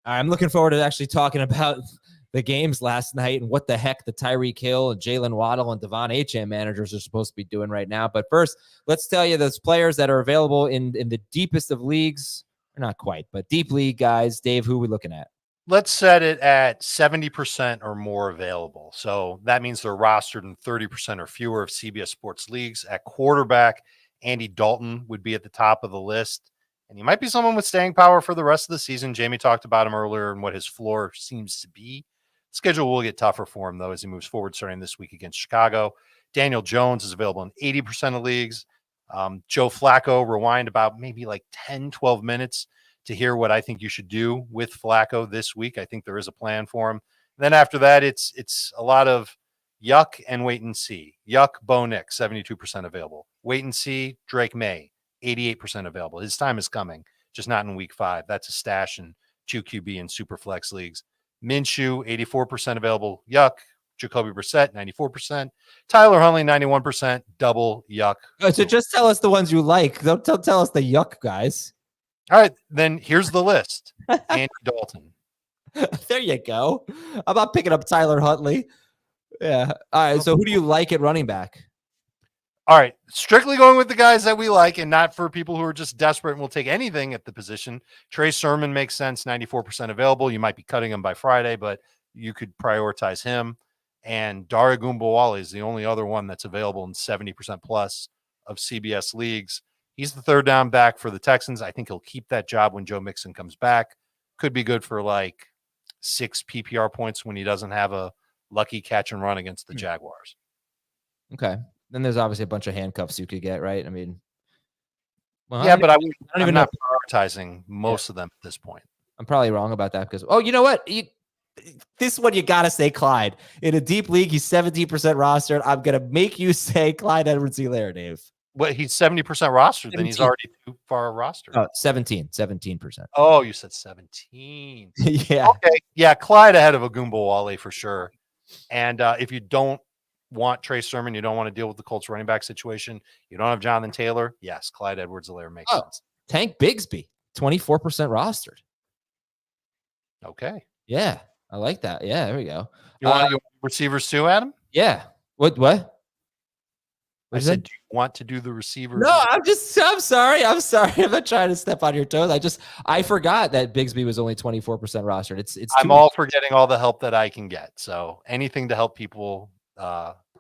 I'm looking forward to actually talking about the games last night and what the heck the Tyreek Hill and Jalen Waddle and Devon Achane managers are supposed to be doing right now. But first, let's tell you those players that are available in the deepest of leagues. Or not quite, but deep league guys. Dave, who are we looking at? Let's set it at 70% or more available. So that means they're rostered in 30% or fewer of CBS Sports leagues. At quarterback, Andy Dalton would be at the top of the list. And he might be someone with staying power for the rest of the season. Jamey talked about him earlier and what his floor seems to be. Schedule will get tougher for him, though, as he moves forward starting this week against Chicago. Daniel Jones is available in 80% of leagues. Joe Flacco, rewind about maybe like 10, 12 minutes to hear what I think you should do with Flacco this week. I think there is a plan for him. And then after that, it's a lot of yuck and wait and see. Yuck, Bo Nix, 72% available. Wait and see, Drake May, 88% available. His time is coming, just not in week 5. That's a stash in 2QB and Superflex leagues. Minshew, 84% available. Yuck. Jacoby Brissett, 94%. Tyler Huntley, 91%. Double yuck. So just tell us the ones you like. Don't tell us the yuck guys. All right, then here's the list. Andy Dalton. There you go. I'm about picking up Tyler Huntley. Yeah. All right, so who do you like at running back? All right, strictly going with the guys that we like and not for people who are just desperate and will take anything at the position. Trey Sermon makes sense, 94% available. You might be cutting him by Friday, but you could prioritize him. And Dare Ogunbowale is the only other one that's available in 70% plus of CBS leagues. He's the third down back for the Texans. I think he'll keep that job when Joe Mixon comes back. Could be good for like 6 PPR points when he doesn't have a lucky catch and run against the Jaguars. Okay. Then there's obviously a bunch of handcuffs you could get, right? I mean, well, yeah, but I'm not prioritizing most of them at this point. I'm probably wrong about that because, you know what? This one you got to say Clyde. In a deep league, he's 17% rostered. I'm going to make you say Clyde Edwards-Helaire, Dave. Well, he's 70% rostered, 17. Then he's already too far rostered. Oh, 17%. Oh, you said 17. Yeah. Okay. Yeah, Clyde ahead of Ogunbowale for sure. And if you don't want Trey Sermon, you don't want to deal with the Colts running back situation, you don't have Jonathan Taylor, yes, Clyde Edwards-Helaire makes sense. Tank Bigsby, 24% rostered. Okay. Yeah, I like that. Yeah, there we go. You want receivers too, Adam? Yeah. What? I said, do you want to do the receivers? No, I'm sorry. I'm not trying to step on your toes. I forgot that Bigsby was only 24% rostered. I'm all for getting all the help that I can get. So anything to help people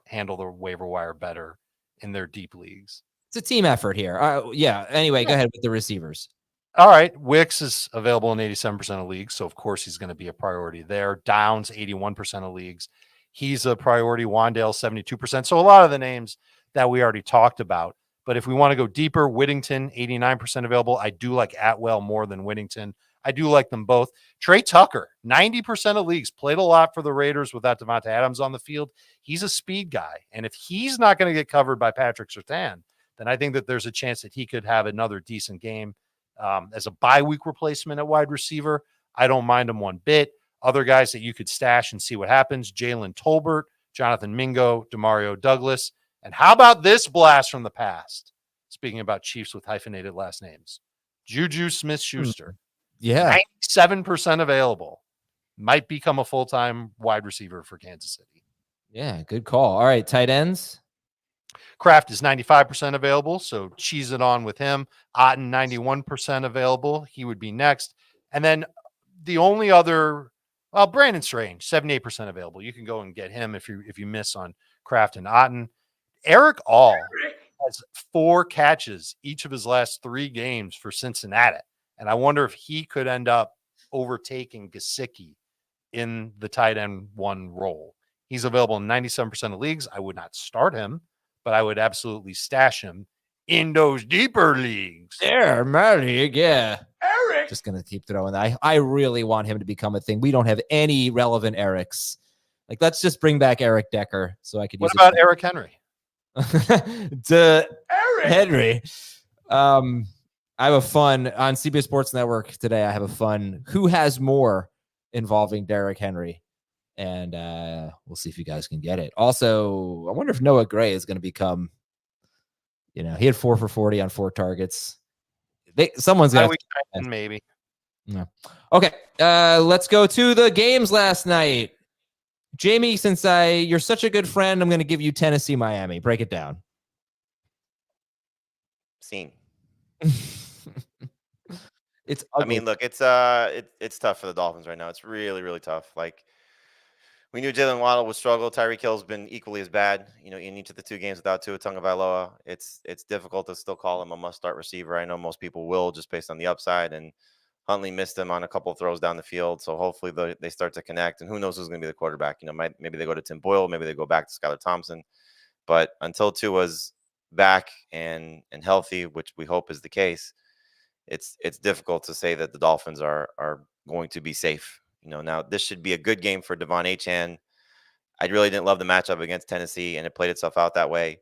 handle the waiver wire better in their deep leagues. It's a team effort here. Yeah. Anyway, go ahead with the receivers. All right. Wicks is available in 87% of leagues. So of course he's going to be a priority there. Downs, 81% of leagues. He's a priority. Wandale, 72%. So a lot of the names that we already talked about. But if we want to go deeper, Whittington, 89% available. I do like Atwell more than Whittington. I do like them both. Trey Tucker, 90% of leagues, played a lot for the Raiders without Devontae Adams on the field. He's a speed guy. And if he's not going to get covered by Patrick Surtain, then I think that there's a chance that he could have another decent game as a bye week replacement at wide receiver. I don't mind him one bit. Other guys that you could stash and see what happens, Jalen Tolbert, Jonathan Mingo, Demario Douglas. And how about this blast from the past? Speaking about Chiefs with hyphenated last names, Juju Smith-Schuster. Yeah. 97% available. Might become a full-time wide receiver for Kansas City. Yeah, good call. All right, tight ends. Kraft is 95% available, so cheese it on with him. Otten, 91% available. He would be next. And then the only other, Brandon Strange, 78% available. You can go and get him if you miss on Kraft and Otten. Eric All has 4 catches each of his last 3 games for Cincinnati. And I wonder if he could end up overtaking Gesicki in the tight end 1 role. He's available in 97% of leagues. I would not start him, but I would absolutely stash him in those deeper leagues. There, my league, yeah. Eric. Just going to keep throwing that. I really want him to become a thing. We don't have any relevant Erics. Like, let's just bring back Eric Decker so I could use What about Eric Henry? Henry. I have a fun on CBS Sports Network today. I have a fun who has more involving Derrick Henry, and we'll see if you guys can get it. Also, I wonder if Noah Gray is going to become. He had 4 for 40 on 4 targets. Someone's going to maybe. No. Okay, let's go to the games last night. Jamey, since you're such a good friend, I'm going to give you Tennessee, Miami. Break it down. Scene. It's ugly. I mean, look, it's tough for the Dolphins right now. It's really, really tough. Like, we knew Jalen Waddle would struggle. Tyreek Hill's been equally as bad, in each of the 2 games without Tua Tagovailoa. It's difficult to still call him a must-start receiver. I know most people will just based on the upside, and Huntley missed him on a couple of throws down the field. So hopefully they start to connect, and who knows who's going to be the quarterback. Maybe they go to Tim Boyle, maybe they go back to Skylar Thompson. But until Tua's back and healthy, which we hope is the case, it's difficult to say that the Dolphins are going to be safe. Now this should be a good game for Devon Achane. I really didn't love the matchup against Tennessee, and it played itself out that way.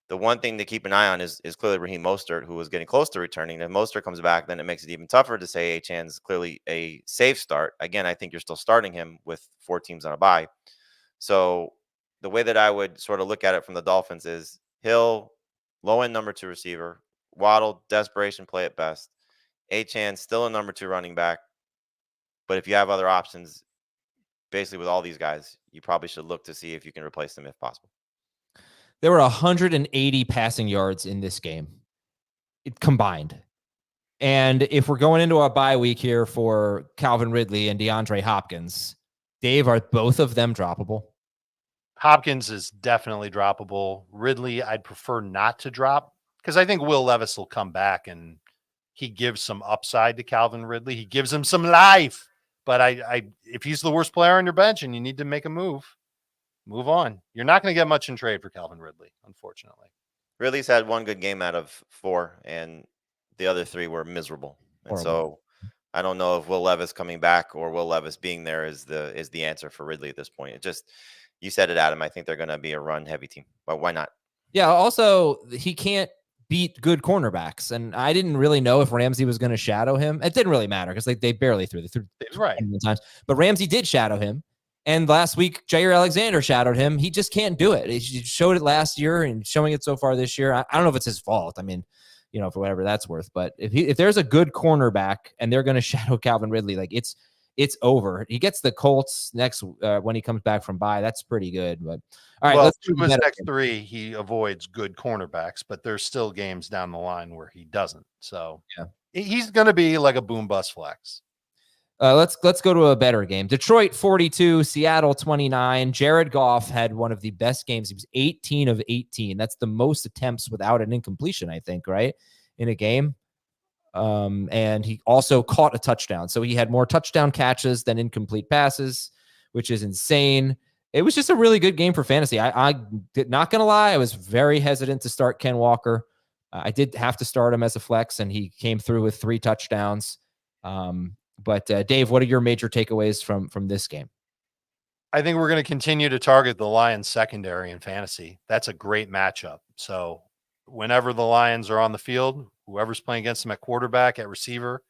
The one thing to keep an eye on is clearly Raheem Mostert, who was getting close to returning. If Mostert comes back, then it makes it even tougher to say Achane's clearly a safe start. Again, I think you're still starting him with 4 teams on a bye. So the way that I would sort of look at it from the Dolphins is Hill, low-end number 2 receiver, Waddle, desperation play at best. Achane, still a number 2 running back. But if you have other options, basically with all these guys, you probably should look to see if you can replace them if possible. There were 180 passing yards in this game combined. And if we're going into a bye week here for Calvin Ridley and DeAndre Hopkins, Dave, are both of them droppable? Hopkins is definitely droppable. Ridley, I'd prefer not to drop because I think Will Levis will come back and he gives some upside to Calvin Ridley. He gives him some life. But if he's the worst player on your bench and you need to make a move on. You're not going to get much in trade for Calvin Ridley, unfortunately. Ridley's had 1 good game out of 4, and the other 3 were miserable. And so I don't know if Will Levis coming back or Will Levis being there is the answer for Ridley at this point. You said it, Adam. I think they're going to be a run-heavy team. But why not? Yeah. Also, he can't beat good cornerbacks. And I didn't really know if Ramsey was going to shadow him. It didn't really matter because they barely threw. They threw right times. But Ramsey did shadow him. And last week, Jair Alexander shadowed him. He just can't do it. He showed it last year and showing it so far this year. I don't know if it's his fault. I mean, for whatever that's worth. But if there's a good cornerback and they're going to shadow Calvin Ridley, like it's it's over. He gets the Colts next when he comes back from bye. That's pretty good. But all right, well, let's to do his better. next 3, he avoids good cornerbacks, but there's still games down the line where he doesn't. So Yeah. He's going to be like a boom bust flex. Let's go to a better game. Detroit 42, Seattle 29. Jared Goff had one of the best games. He was 18 of 18. That's the most attempts without an incompletion, I think, right, in a game. And he also caught a touchdown. So he had more touchdown catches than incomplete passes, which is insane. It was just a really good game for fantasy. I did not going to lie. I was very hesitant to start Ken Walker. I did have to start him as a flex, and he came through with 3 touchdowns. But Dave, what are your major takeaways from this game? I think we're going to continue to target the Lions secondary in fantasy. That's a great matchup. So whenever the Lions are on the field, whoever's playing against them at quarterback, at receiver,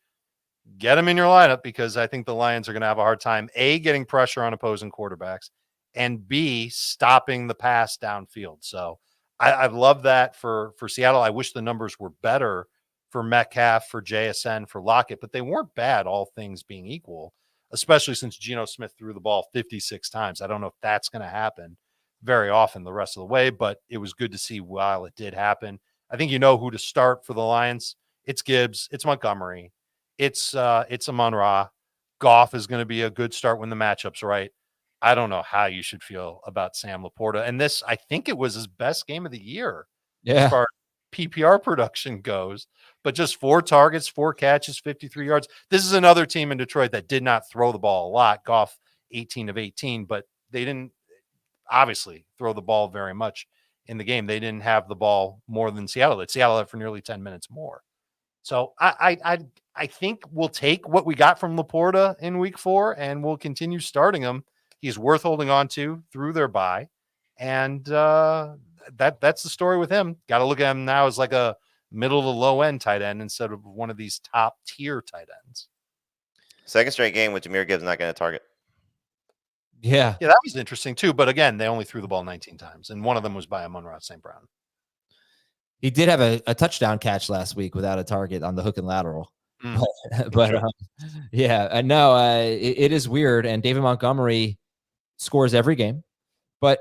get them in your lineup, because I think the Lions are going to have a hard time, A, getting pressure on opposing quarterbacks, and B, stopping the pass downfield. So I love that for Seattle. I wish the numbers were better for Metcalf, for JSN, for Lockett, but they weren't bad, all things being equal, especially since Geno Smith threw the ball 56 times. I don't know if that's going to happen very often the rest of the way, but it was good to see while it did happen. I think you know who to start for the Lions. It's Gibbs. It's Montgomery. It's Amon-Ra. Goff is going to be a good start when the matchup's right. I don't know how you should feel about Sam Laporta. And this, I think it was his best game of the year as far as PPR production goes. But just 4 targets, 4 catches, 53 yards. This is another team in Detroit that did not throw the ball a lot. Goff, 18 of 18, but they didn't obviously throw the ball very much in the game. They didn't have the ball more than Seattle did. Seattle had for nearly 10 minutes more. So I think we'll take what we got from Laporta in week 4, and we'll continue starting him. He's worth holding on to through their bye. And that's the story with him. Got to look at him now as like a middle to low end tight end instead of one of these top tier tight ends. Second straight game with Jahmyr Gibbs not going to target. Yeah, that was interesting too. But again, they only threw the ball 19 times, and one of them was by Amon-Ra St. Brown. He did have a touchdown catch last week without a target on the hook and lateral. But yeah, I know it is weird. And David Montgomery scores every game, but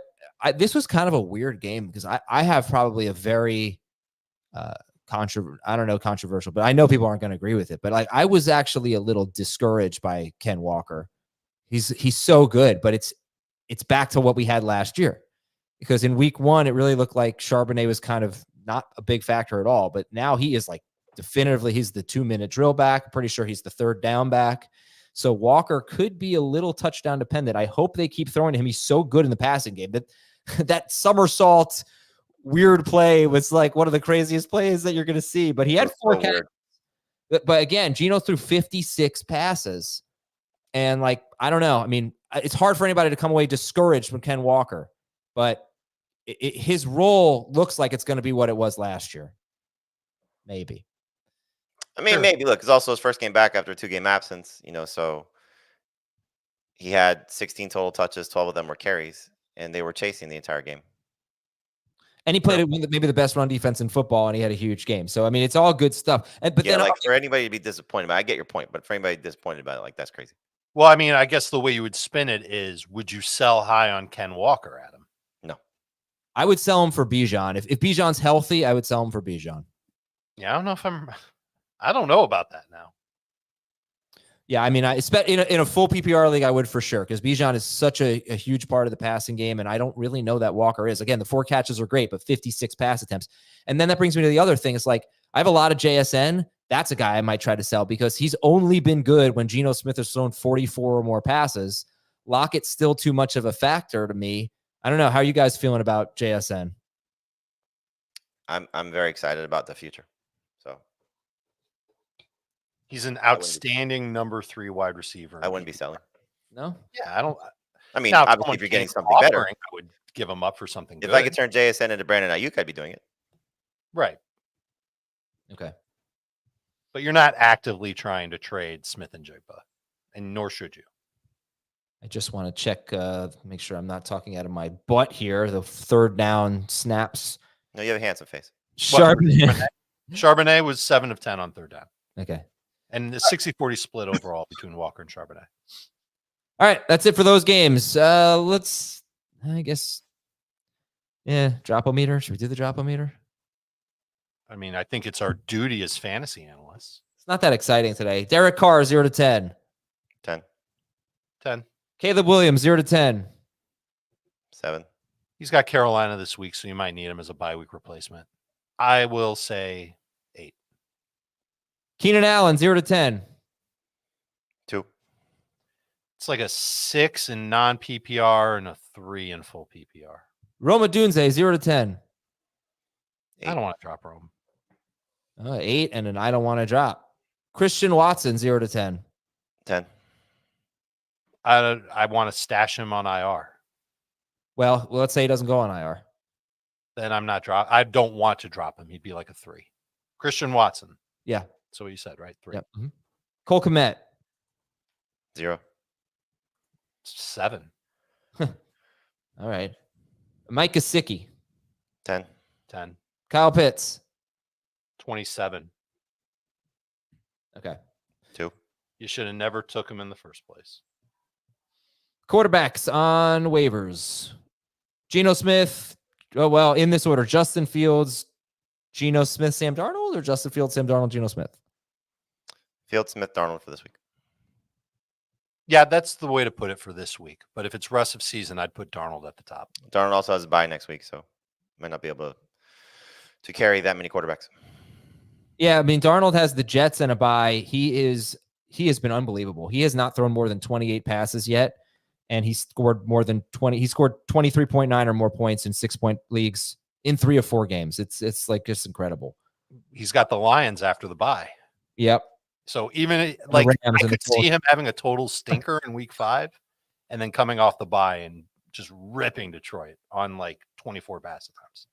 this was kind of a weird game because I have probably a very controversial, but I know people aren't going to agree with it. But like, I was actually a little discouraged by Ken Walker. He's so good, but it's back to what we had last year, because in week 1 it really looked like Charbonnet was kind of not a big factor at all, but now he is like definitively he's the 2-minute drill back. I'm pretty sure he's the 3rd down back. So Walker could be a little touchdown dependent. I hope they keep throwing to him. He's so good in the passing game. That somersault weird play was like one of the craziest plays that you're going to see. But he had 4 catches. But again, Geno threw 56 passes. And like, I don't know. I mean, it's hard for anybody to come away discouraged from Ken Walker. But his role looks like it's going to be what it was last year. Maybe. I mean, maybe. Look, it's also his first game back after a 2-game absence, so he had 16 total touches, 12 of them were carries, and they were chasing the entire game. And he played maybe the best run defense in football, and he had a huge game. So, I mean, it's all good stuff. But yeah, then, like for anybody to be disappointed, I get your point, but for anybody disappointed about it, like, that's crazy. Well, I mean, I guess the way you would spin it is, would you sell high on Ken Walker, Adam? No. I would sell him for Bijan. If Bijan's healthy, I would sell him for Bijan. Yeah, I don't know about that now. Yeah, I mean, in a full PPR league, I would for sure, because Bijan is such a huge part of the passing game, and I don't really know that Walker is. Again, the 4 catches are great, but 56 pass attempts. And then that brings me to the other thing. It's like, I have a lot of JSN. That's a guy I might try to sell because he's only been good when Geno Smith has thrown 44 or more passes. Lockett's still too much of a factor to me. I don't know. How are you guys feeling about JSN? I'm very excited about the future. So he's an outstanding number 3 wide receiver. I wouldn't be selling. No? Yeah, I don't. I mean, now, obviously, if you're getting something better, I would give him up for something if good. I could turn JSN into Brandon Ayuk, I'd be doing it. Right. Okay. But you're not actively trying to trade Smith and Jigba, and nor should you. I just want to check, make sure I'm not talking out of my butt here. The 3rd down snaps. No, you have a handsome face. Charbonnet was 7 of 10 on 3rd down. Okay. And the 60-40 split overall between Walker and Charbonnet. All right, that's it for those games. Let's, I guess, drop-o-meter. Should we do the drop-o-meter? I mean, I think it's our duty as fantasy analysts. It's not that exciting today. Derek Carr, 0 to 10. 10. 10. Caleb Williams, 0 to 10. 7. He's got Carolina this week, so you might need him as a bye week replacement. I will say 8. Keenan Allen, 0 to 10. 2. It's like a 6 in non-PPR and a 3 in full PPR. Roma Dunze, 0 to 10. 8. I don't want to drop Rome. 8 and an I don't want to drop. Christian Watson, 0 to 10. 10. I want to stash him on IR. Well, let's say he doesn't go on IR. Then I'm not drop. I don't want to drop him. He'd be like a 3. Christian Watson. Yeah. That's what you said, right? 3. Yep. Mm-hmm. Cole Kmet. 0. 7. All right. Mike Gesicki. 10. 10. Kyle Pitts. 27. Okay. 2. You should have never took him in the first place. Quarterbacks on waivers. Geno Smith. Oh, well, in this order, Justin Fields, Geno Smith, Sam Darnold, or Justin Fields, Sam Darnold, Geno Smith? Fields, Smith, Darnold for this week. Yeah, that's the way to put it for this week. But if it's rest of season, I'd put Darnold at the top. Darnold also has a bye next week, so might not be able to carry that many quarterbacks. Yeah, I mean, Darnold has the Jets and a bye. He has been unbelievable. He has not thrown more than 28 passes yet, and he scored more than 20. He scored 23.9 or more points in 6-point leagues in 3 or 4 games. It's like just incredible. He's got the Lions after the bye. Yep. So even like Rams I in the could see him having a total stinker in week 5 and then coming off the bye and just ripping Detroit on like 24 pass attempts.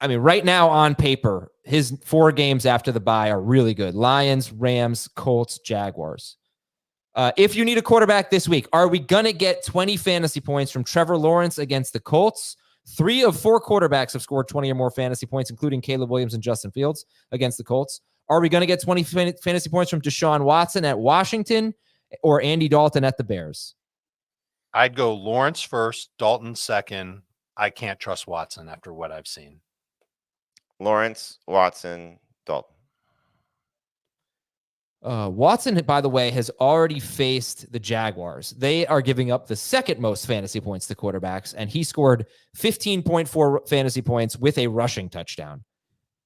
I mean, right now on paper, his 4 games after the bye are really good. Lions, Rams, Colts, Jaguars. If you need a quarterback this week, are we going to get 20 fantasy points from Trevor Lawrence against the Colts? 3 of 4 quarterbacks have scored 20 or more fantasy points, including Caleb Williams and Justin Fields against the Colts. Are we going to get 20 fantasy points from Deshaun Watson at Washington or Andy Dalton at the Bears? I'd go Lawrence first, Dalton second. I can't trust Watson after what I've seen. Lawrence, Watson, Dalton. Watson, by the way, has already faced the Jaguars. They are giving up the second most fantasy points to quarterbacks, and he scored 15.4 fantasy points with a rushing touchdown.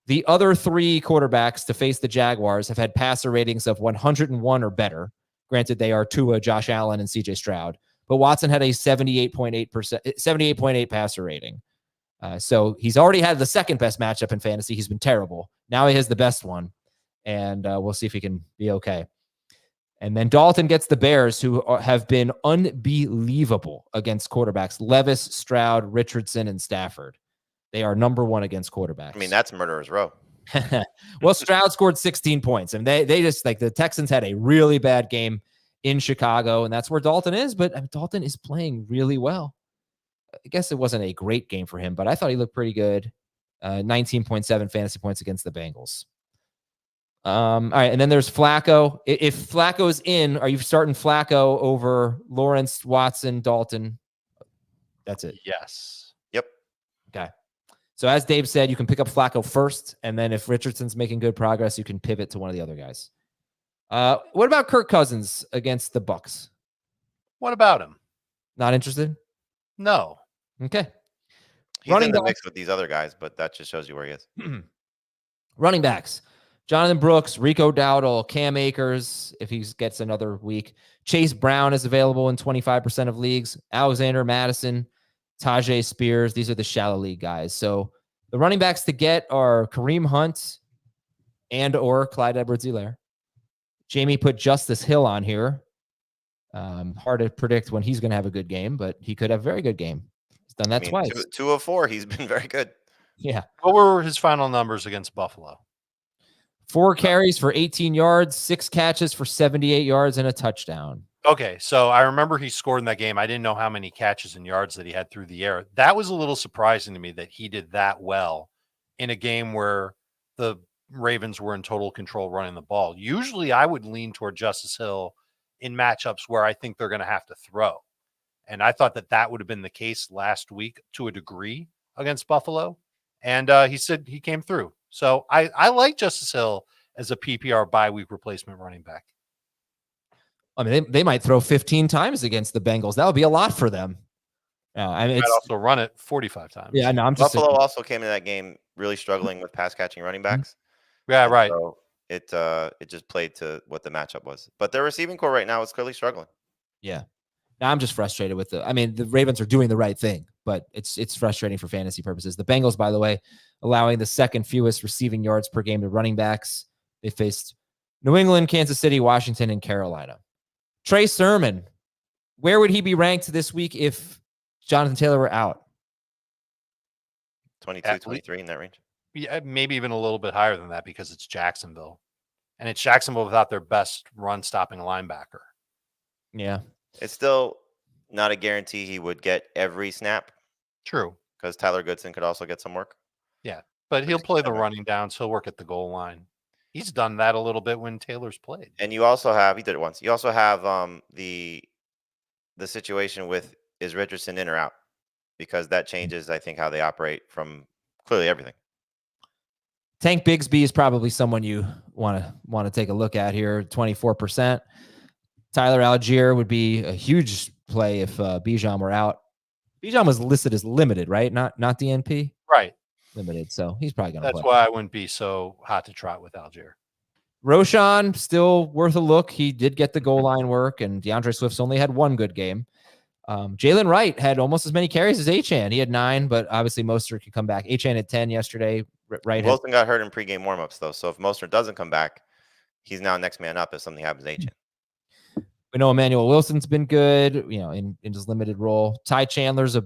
The other 3 quarterbacks to face the Jaguars have had passer ratings of 101 or better. Granted, they are Tua, Josh Allen, and CJ Stroud. But Watson had a 78.8 passer rating. So he's already had the second best matchup in fantasy. He's been terrible. Now he has the best one. And we'll see if he can be okay. And then Dalton gets the Bears, who have been unbelievable against quarterbacks. Levis, Stroud, Richardson, and Stafford. They are number 1 against quarterbacks. I mean, that's murderer's row. Well, Stroud scored 16 points, and they just like the Texans had a really bad game in Chicago, and that's where Dalton is. But I mean, Dalton is playing really well. I guess it wasn't a great game for him, but I thought he looked pretty good. 19.7 fantasy points against the Bengals. All right, and then there's Flacco. If Flacco's in, are you starting Flacco over Lawrence, Watson, Dalton? That's it. Yes. Yep. Okay. So as Dave said, you can pick up Flacco first, and then if Richardson's making good progress, you can pivot to one of the other guys. What about Kirk Cousins against the Bucs? What about him? Not interested? No. Okay. He's in the mix with these other guys, but that just shows you where he is. Running backs. Jonathan Brooks, Rico Dowdle, Cam Akers, if he gets another week. Chase Brown is available in 25% of leagues. Alexander Madison, Tajay Spears. These are the shallow league guys. So the running backs to get are Kareem Hunt and or Clyde Edwards-Helaire. Jamey put Justice Hill on here. Hard to predict when he's going to have a good game, but he could have a very good game. He's done that twice. 2 of 4. He's been very good. Yeah. What were his final numbers against Buffalo? 4 carries for 18 yards, 6 catches for 78 yards, and a touchdown. Okay, so I remember he scored in that game. I didn't know how many catches and yards that he had through the air. That was a little surprising to me that he did that well in a game where the Ravens were in total control running the ball. Usually I would lean toward Justice Hill in matchups where I think they're going to have to throw. And I thought that would have been the case last week to a degree against Buffalo. And he said he came through. So I like Justice Hill as a PPR bye week replacement running back. I mean, they might throw 15 times against the Bengals. That would be a lot for them. I mean, Might also run it 45 times. Yeah, no, I'm just Buffalo also came into that game really struggling with pass catching running backs. Yeah, and right. So it just played to what the matchup was. But their receiving core right now is clearly struggling. Yeah. Now I'm just frustrated with the Ravens are doing the right thing, but it's frustrating for fantasy purposes. The Bengals, by the way, allowing the second fewest receiving yards per game to running backs. They faced New England, Kansas City, Washington, and Carolina. Trey Sermon, where would he be ranked this week if Jonathan Taylor were out? 22, 23 in that range. Yeah, maybe even a little bit higher than that because it's Jacksonville. And it's Jacksonville without their best run-stopping linebacker. Yeah. It's still not a guarantee he would get every snap. True. Because Tyler Goodson could also get some work. Yeah, but he'll play the running downs. He'll work at the goal line. He's done that a little bit when Taylor's played. And you also have, he did it once. You also have the situation with, is Richardson in or out? Because that changes, I think, how they operate from clearly everything. Tank Bigsby is probably someone you want to take a look at here. 24%. Tyler Algier would be a huge play if Bijan were out. Bijan was listed as limited, right? Not DNP. Right. Limited. So he's probably going to play. That's why I wouldn't be so hot to trot with Algier. Roshan, still worth a look. He did get the goal line work, and DeAndre Swift's only had one good game. Jalen Wright had almost as many carries as Achane. He had 9, but obviously Mostert could come back. Achane had 10 yesterday. Wright Wilson got hurt in pregame warmups, though. So if Mostert doesn't come back, he's now next man up if something happens to Achane. We know Emmanuel Wilson's been good, in his limited role. Ty Chandler's a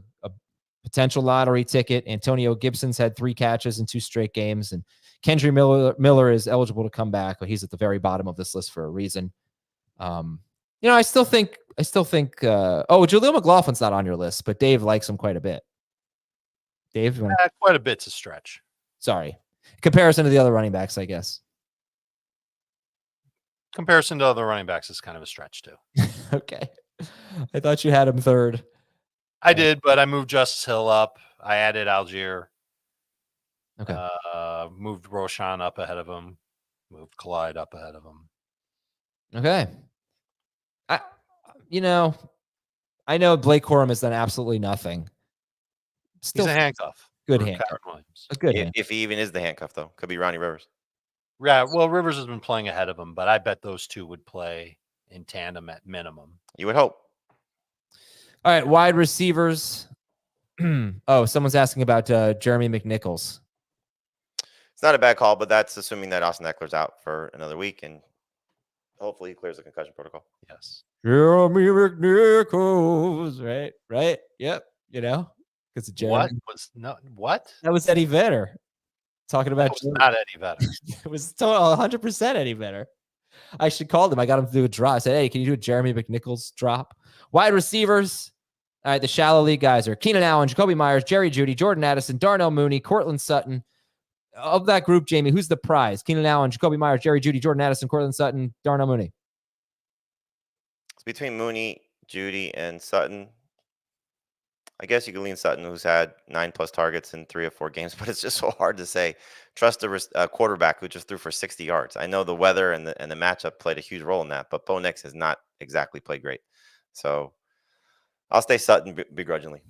potential lottery ticket. Antonio Gibson's had 3 catches in 2 straight games, and Kendry Miller is eligible to come back, but he's at the very bottom of this list for a reason. I still think. Jaleel McLaughlin's not on your list, but Dave likes him quite a bit. Dave, quite a bit's a stretch. Sorry, comparison to the other running backs, I guess. Comparison to other running backs is kind of a stretch too. Okay, I thought you had him 3rd. I did, but I moved Justice Hill up. I added Algier. Okay. Moved Roshan up ahead of him. Moved Clyde up ahead of him. Okay. I know Blake Corum has done absolutely nothing. Still, he's a handcuff. Good handcuff. A good handcuff. If he even is the handcuff, though, could be Ronnie Rivers. Yeah, well, Rivers has been playing ahead of him, but I bet those two would play in tandem at minimum. You would hope. All right, wide receivers. Oh, someone's asking about Jeremy McNichols. It's not a bad call, but that's assuming that Austin Eckler's out for another week, and hopefully he clears the concussion protocol. Yes. Jeremy McNichols, right? Yep. Because of Jeremy. What? That was Eddie Vedder talking about. That was not Eddie Vedder. It was 100% Eddie Vedder. I should call him. I got him to do a drop. I said, "Hey, can you do a Jeremy McNichols drop?" Wide receivers. All right, the shallow league guys are Keenan Allen, Jacoby Myers, Jerry Jeudy, Jordan Addison, Darnell Mooney, Cortland Sutton. Of that group, Jamie, who's the prize? Keenan Allen, Jacoby Myers, Jerry Jeudy, Jordan Addison, Cortland Sutton, Darnell Mooney. It's between Mooney, Jeudy, and Sutton. I guess you could lean Sutton, who's had 9+ targets in 3 or 4 games, but it's just so hard to say. Trust a quarterback who just threw for 60 yards. I know the weather and the matchup played a huge role in that, but Bo Nix has not exactly played great. So I'll stay Sutton begrudgingly.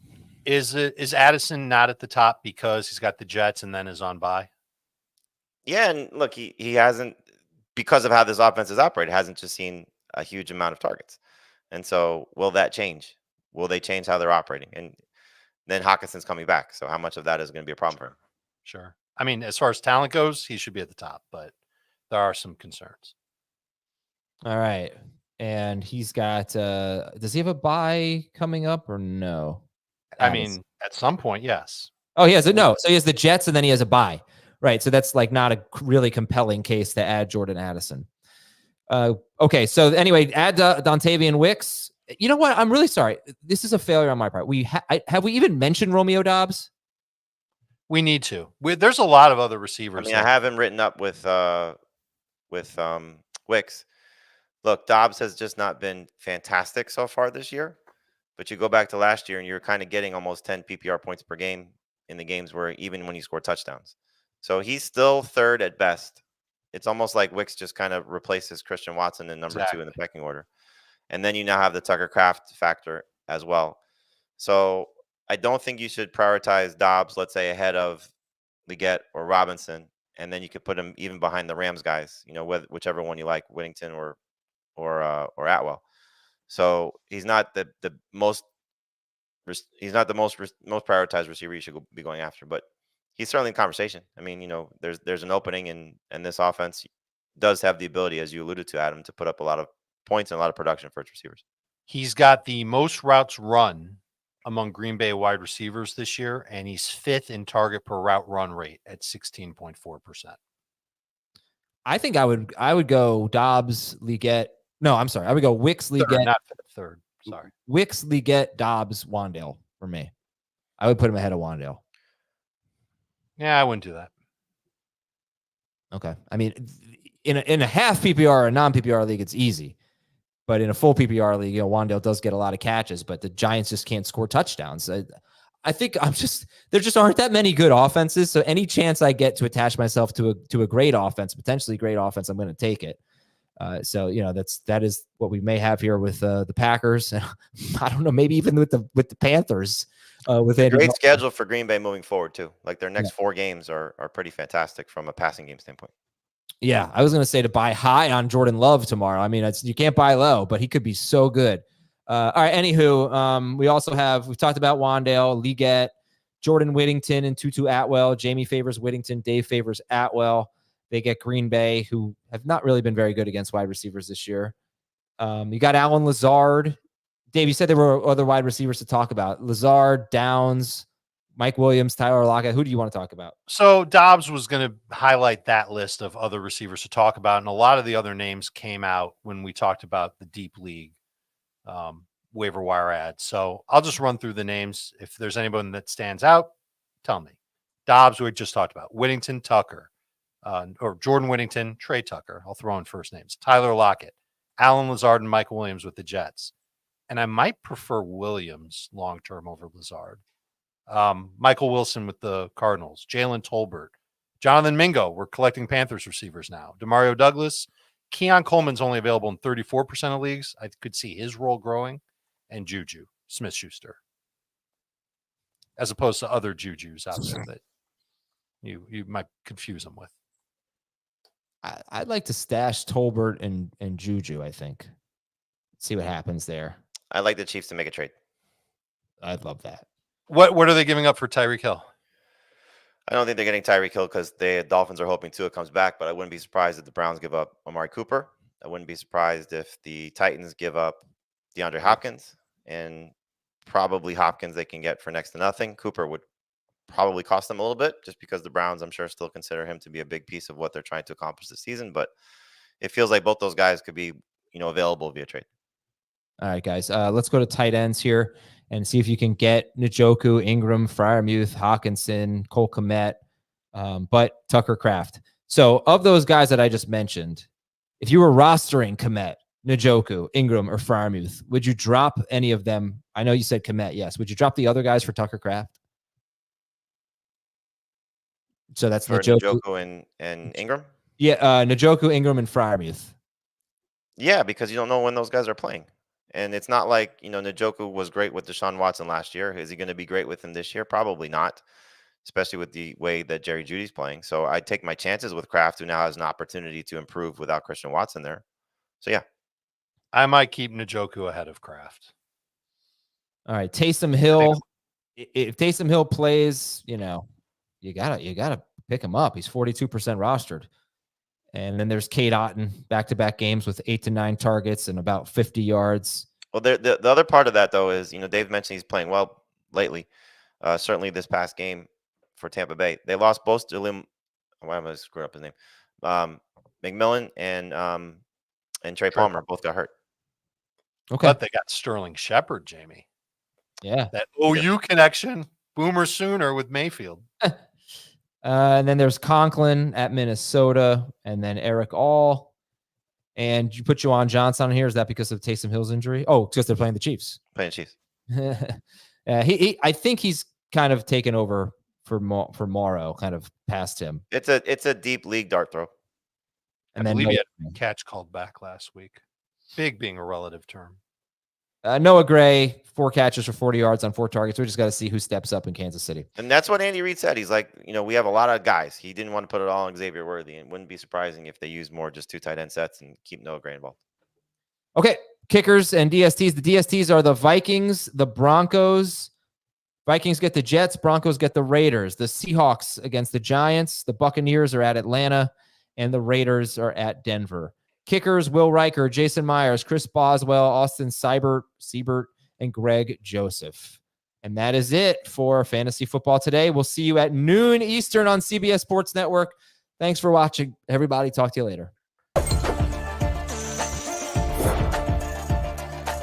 Is Addison not at the top because he's got the Jets and then is on bye? Yeah, and look, he hasn't, because of how this offense is operated, hasn't just seen a huge amount of targets. And so will that change? Will they change how they're operating? And then Hawkinson's coming back. So how much of that is going to be a problem for him? Sure. I mean, as far as talent goes, he should be at the top, but there are some concerns. All right. And he's got, does he have a bye coming up or no? I mean, at some point, yes. Oh, he has no. So he has the Jets and then he has a bye. Right. So that's like not a really compelling case to add Jordan Addison. Okay. So anyway, add Dontavian Wicks. You know what? I'm really sorry. This is a failure on my part. Have we even mentioned Romeo Doubs? We need to. There's a lot of other I receivers. mean, I have him written up with Wicks. Look, Dobbs has just not been fantastic so far this year, but you go back to last year and you're kind of getting almost 10 PPR points per game in the games where even when you score touchdowns. So he's still third at best. It's almost like Wicks just kind of replaces Christian Watson in number 2 in the pecking order. And then you now have the Tucker Kraft factor as well. So I don't think you should prioritize Dobbs, let's say, ahead of Leggett or Robinson, and then you could put him even behind the Rams guys, whichever one you like, Whittington or Atwell. So he's not the most prioritized receiver you should be going after, but he's certainly in conversation. I mean, there's an opening, and this offense does have the ability, as you alluded to, Adam, to put up a lot of points and a lot of production for its receivers. He's got the most routes run among Green Bay wide receivers this year, and he's 5th in target per route run rate at 16.4%. I think I would go Dobbs, Leggett. No, I'm sorry. I would go Wicks, Leggett. Not third. Sorry. Wicks, Leggett, Dobbs, Wandale for me. I would put him ahead of Wandale. Yeah, I wouldn't do that. Okay. I mean, in a half PPR or a non-PPR league, it's easy. But in a full PPR league, Wandale does get a lot of catches, but the Giants just can't score touchdowns. I think there just aren't that many good offenses. So any chance I get to attach myself to a great offense, potentially great offense, I'm going to take it. So that is what we may have here with the Packers. I don't know, maybe even with the Panthers. With a great schedule for Green Bay moving forward too. Like their next 4 games are pretty fantastic from a passing game standpoint. Yeah, I was going to say to buy high on Jordan Love tomorrow. I mean, you can't buy low, but he could be so good. All right, anywho, we've talked about Wandale, Leggett, Jordan Whittington, and Tutu Atwell. Jamey favors Whittington, Dave favors Atwell. They get Green Bay, who have not really been very good against wide receivers this year. You got Allen Lazard. Dave, you said there were other wide receivers to talk about. Lazard, Downs, Mike Williams, Tyler Lockett. Who do you want to talk about? So Dobbs was going to highlight that list of other receivers to talk about, and a lot of the other names came out when we talked about the deep league waiver wire ads. So I'll just run through the names. If there's anyone that stands out, tell me. Dobbs, we just talked about. Whittington, Tucker, or Jordan Whittington, Trey Tucker. I'll throw in first names. Tyler Lockett, Allen Lazard, and Michael Williams with the Jets. And I might prefer Williams long-term over Lazard. Michael Wilson with the Cardinals, Jalen Tolbert, Jonathan Mingo. We're collecting Panthers receivers now. Demario Douglas, Keon Coleman's only available in 34% of leagues. I could see his role growing, and Juju Smith-Schuster, as opposed to other Jujus out there that you might confuse them with. I'd like to stash Tolbert and Juju. I think. See what happens there. I'd like the Chiefs to make a trade. I'd love that. What are they giving up for Tyreek Hill? I don't think they're getting Tyreek Hill because the Dolphins are hoping Tua comes back, but I wouldn't be surprised if the Browns give up Amari Cooper. I wouldn't be surprised if the Titans give up DeAndre Hopkins, and probably Hopkins they can get for next to nothing. Cooper would probably cost them a little bit just because the Browns, I'm sure, still consider him to be a big piece of what they're trying to accomplish this season, but it feels like both those guys could be, available via trade. All right, guys, let's go to tight ends here and see if you can get Njoku, Ingram, Freiermuth, Hawkinson, Cole Kmet, but Tucker Kraft. So of those guys that I just mentioned, if you were rostering Kmet, Njoku, Ingram, or Freiermuth, would you drop any of them? I know you said Kmet, yes. Would you drop the other guys for Tucker Kraft? So that's for Njoku and Ingram? Yeah, Njoku, Ingram, and Freiermuth. Yeah, because you don't know when those guys are playing. And it's not like, Njoku was great with Deshaun Watson last year. Is he going to be great with him this year? Probably not, especially with the way that Jerry Jeudy's playing. So I take my chances with Kraft, who now has an opportunity to improve without Christian Watson there. So, yeah. I might keep Njoku ahead of Kraft. All right, Taysom Hill. If Taysom Hill plays, you gotta pick him up. He's 42% rostered. And then there's Cade Otton, back-to-back games with 8 to 9 targets and about 50 yards. Well, the other part of that, though, is, Dave mentioned he's playing well lately. Certainly this past game for Tampa Bay. They lost both why am I screwing up his name? McMillan and Trey Palmer both got hurt. Okay. But they got Sterling Shepard, Jamey. Yeah. That OU connection, Boomer Sooner with Mayfield. And then there's Conklin at Minnesota, and then Eric All. And you put Juwan Johnson on here. Is that because of Taysom Hill's injury? Oh, because they're playing the Chiefs. Playing Chiefs. I think he's kind of taken over for Morrow, kind of past him. It's a deep league dart throw. And I believe he had a catch called back last week. Big being a relative term. Noah Gray, 4 catches for 40 yards on 4 targets. We just got to see who steps up in Kansas City. And that's what Andy Reid said. He's like, we have a lot of guys. He didn't want to put it all on Xavier Worthy. And it wouldn't be surprising if they use more just 2 tight end sets and keep Noah Gray involved. Okay, kickers and DSTs. The DSTs are the Vikings, the Broncos. Vikings get the Jets. Broncos get the Raiders. The Seahawks against the Giants. The Buccaneers are at Atlanta. And the Raiders are at Denver. Kickers, Will Riker, Jason Myers, Chris Boswell, Austin Siebert, and Greg Joseph. And that is it for Fantasy Football today. We'll see you at noon Eastern on CBS Sports Network. Thanks for watching, everybody. Talk to you later.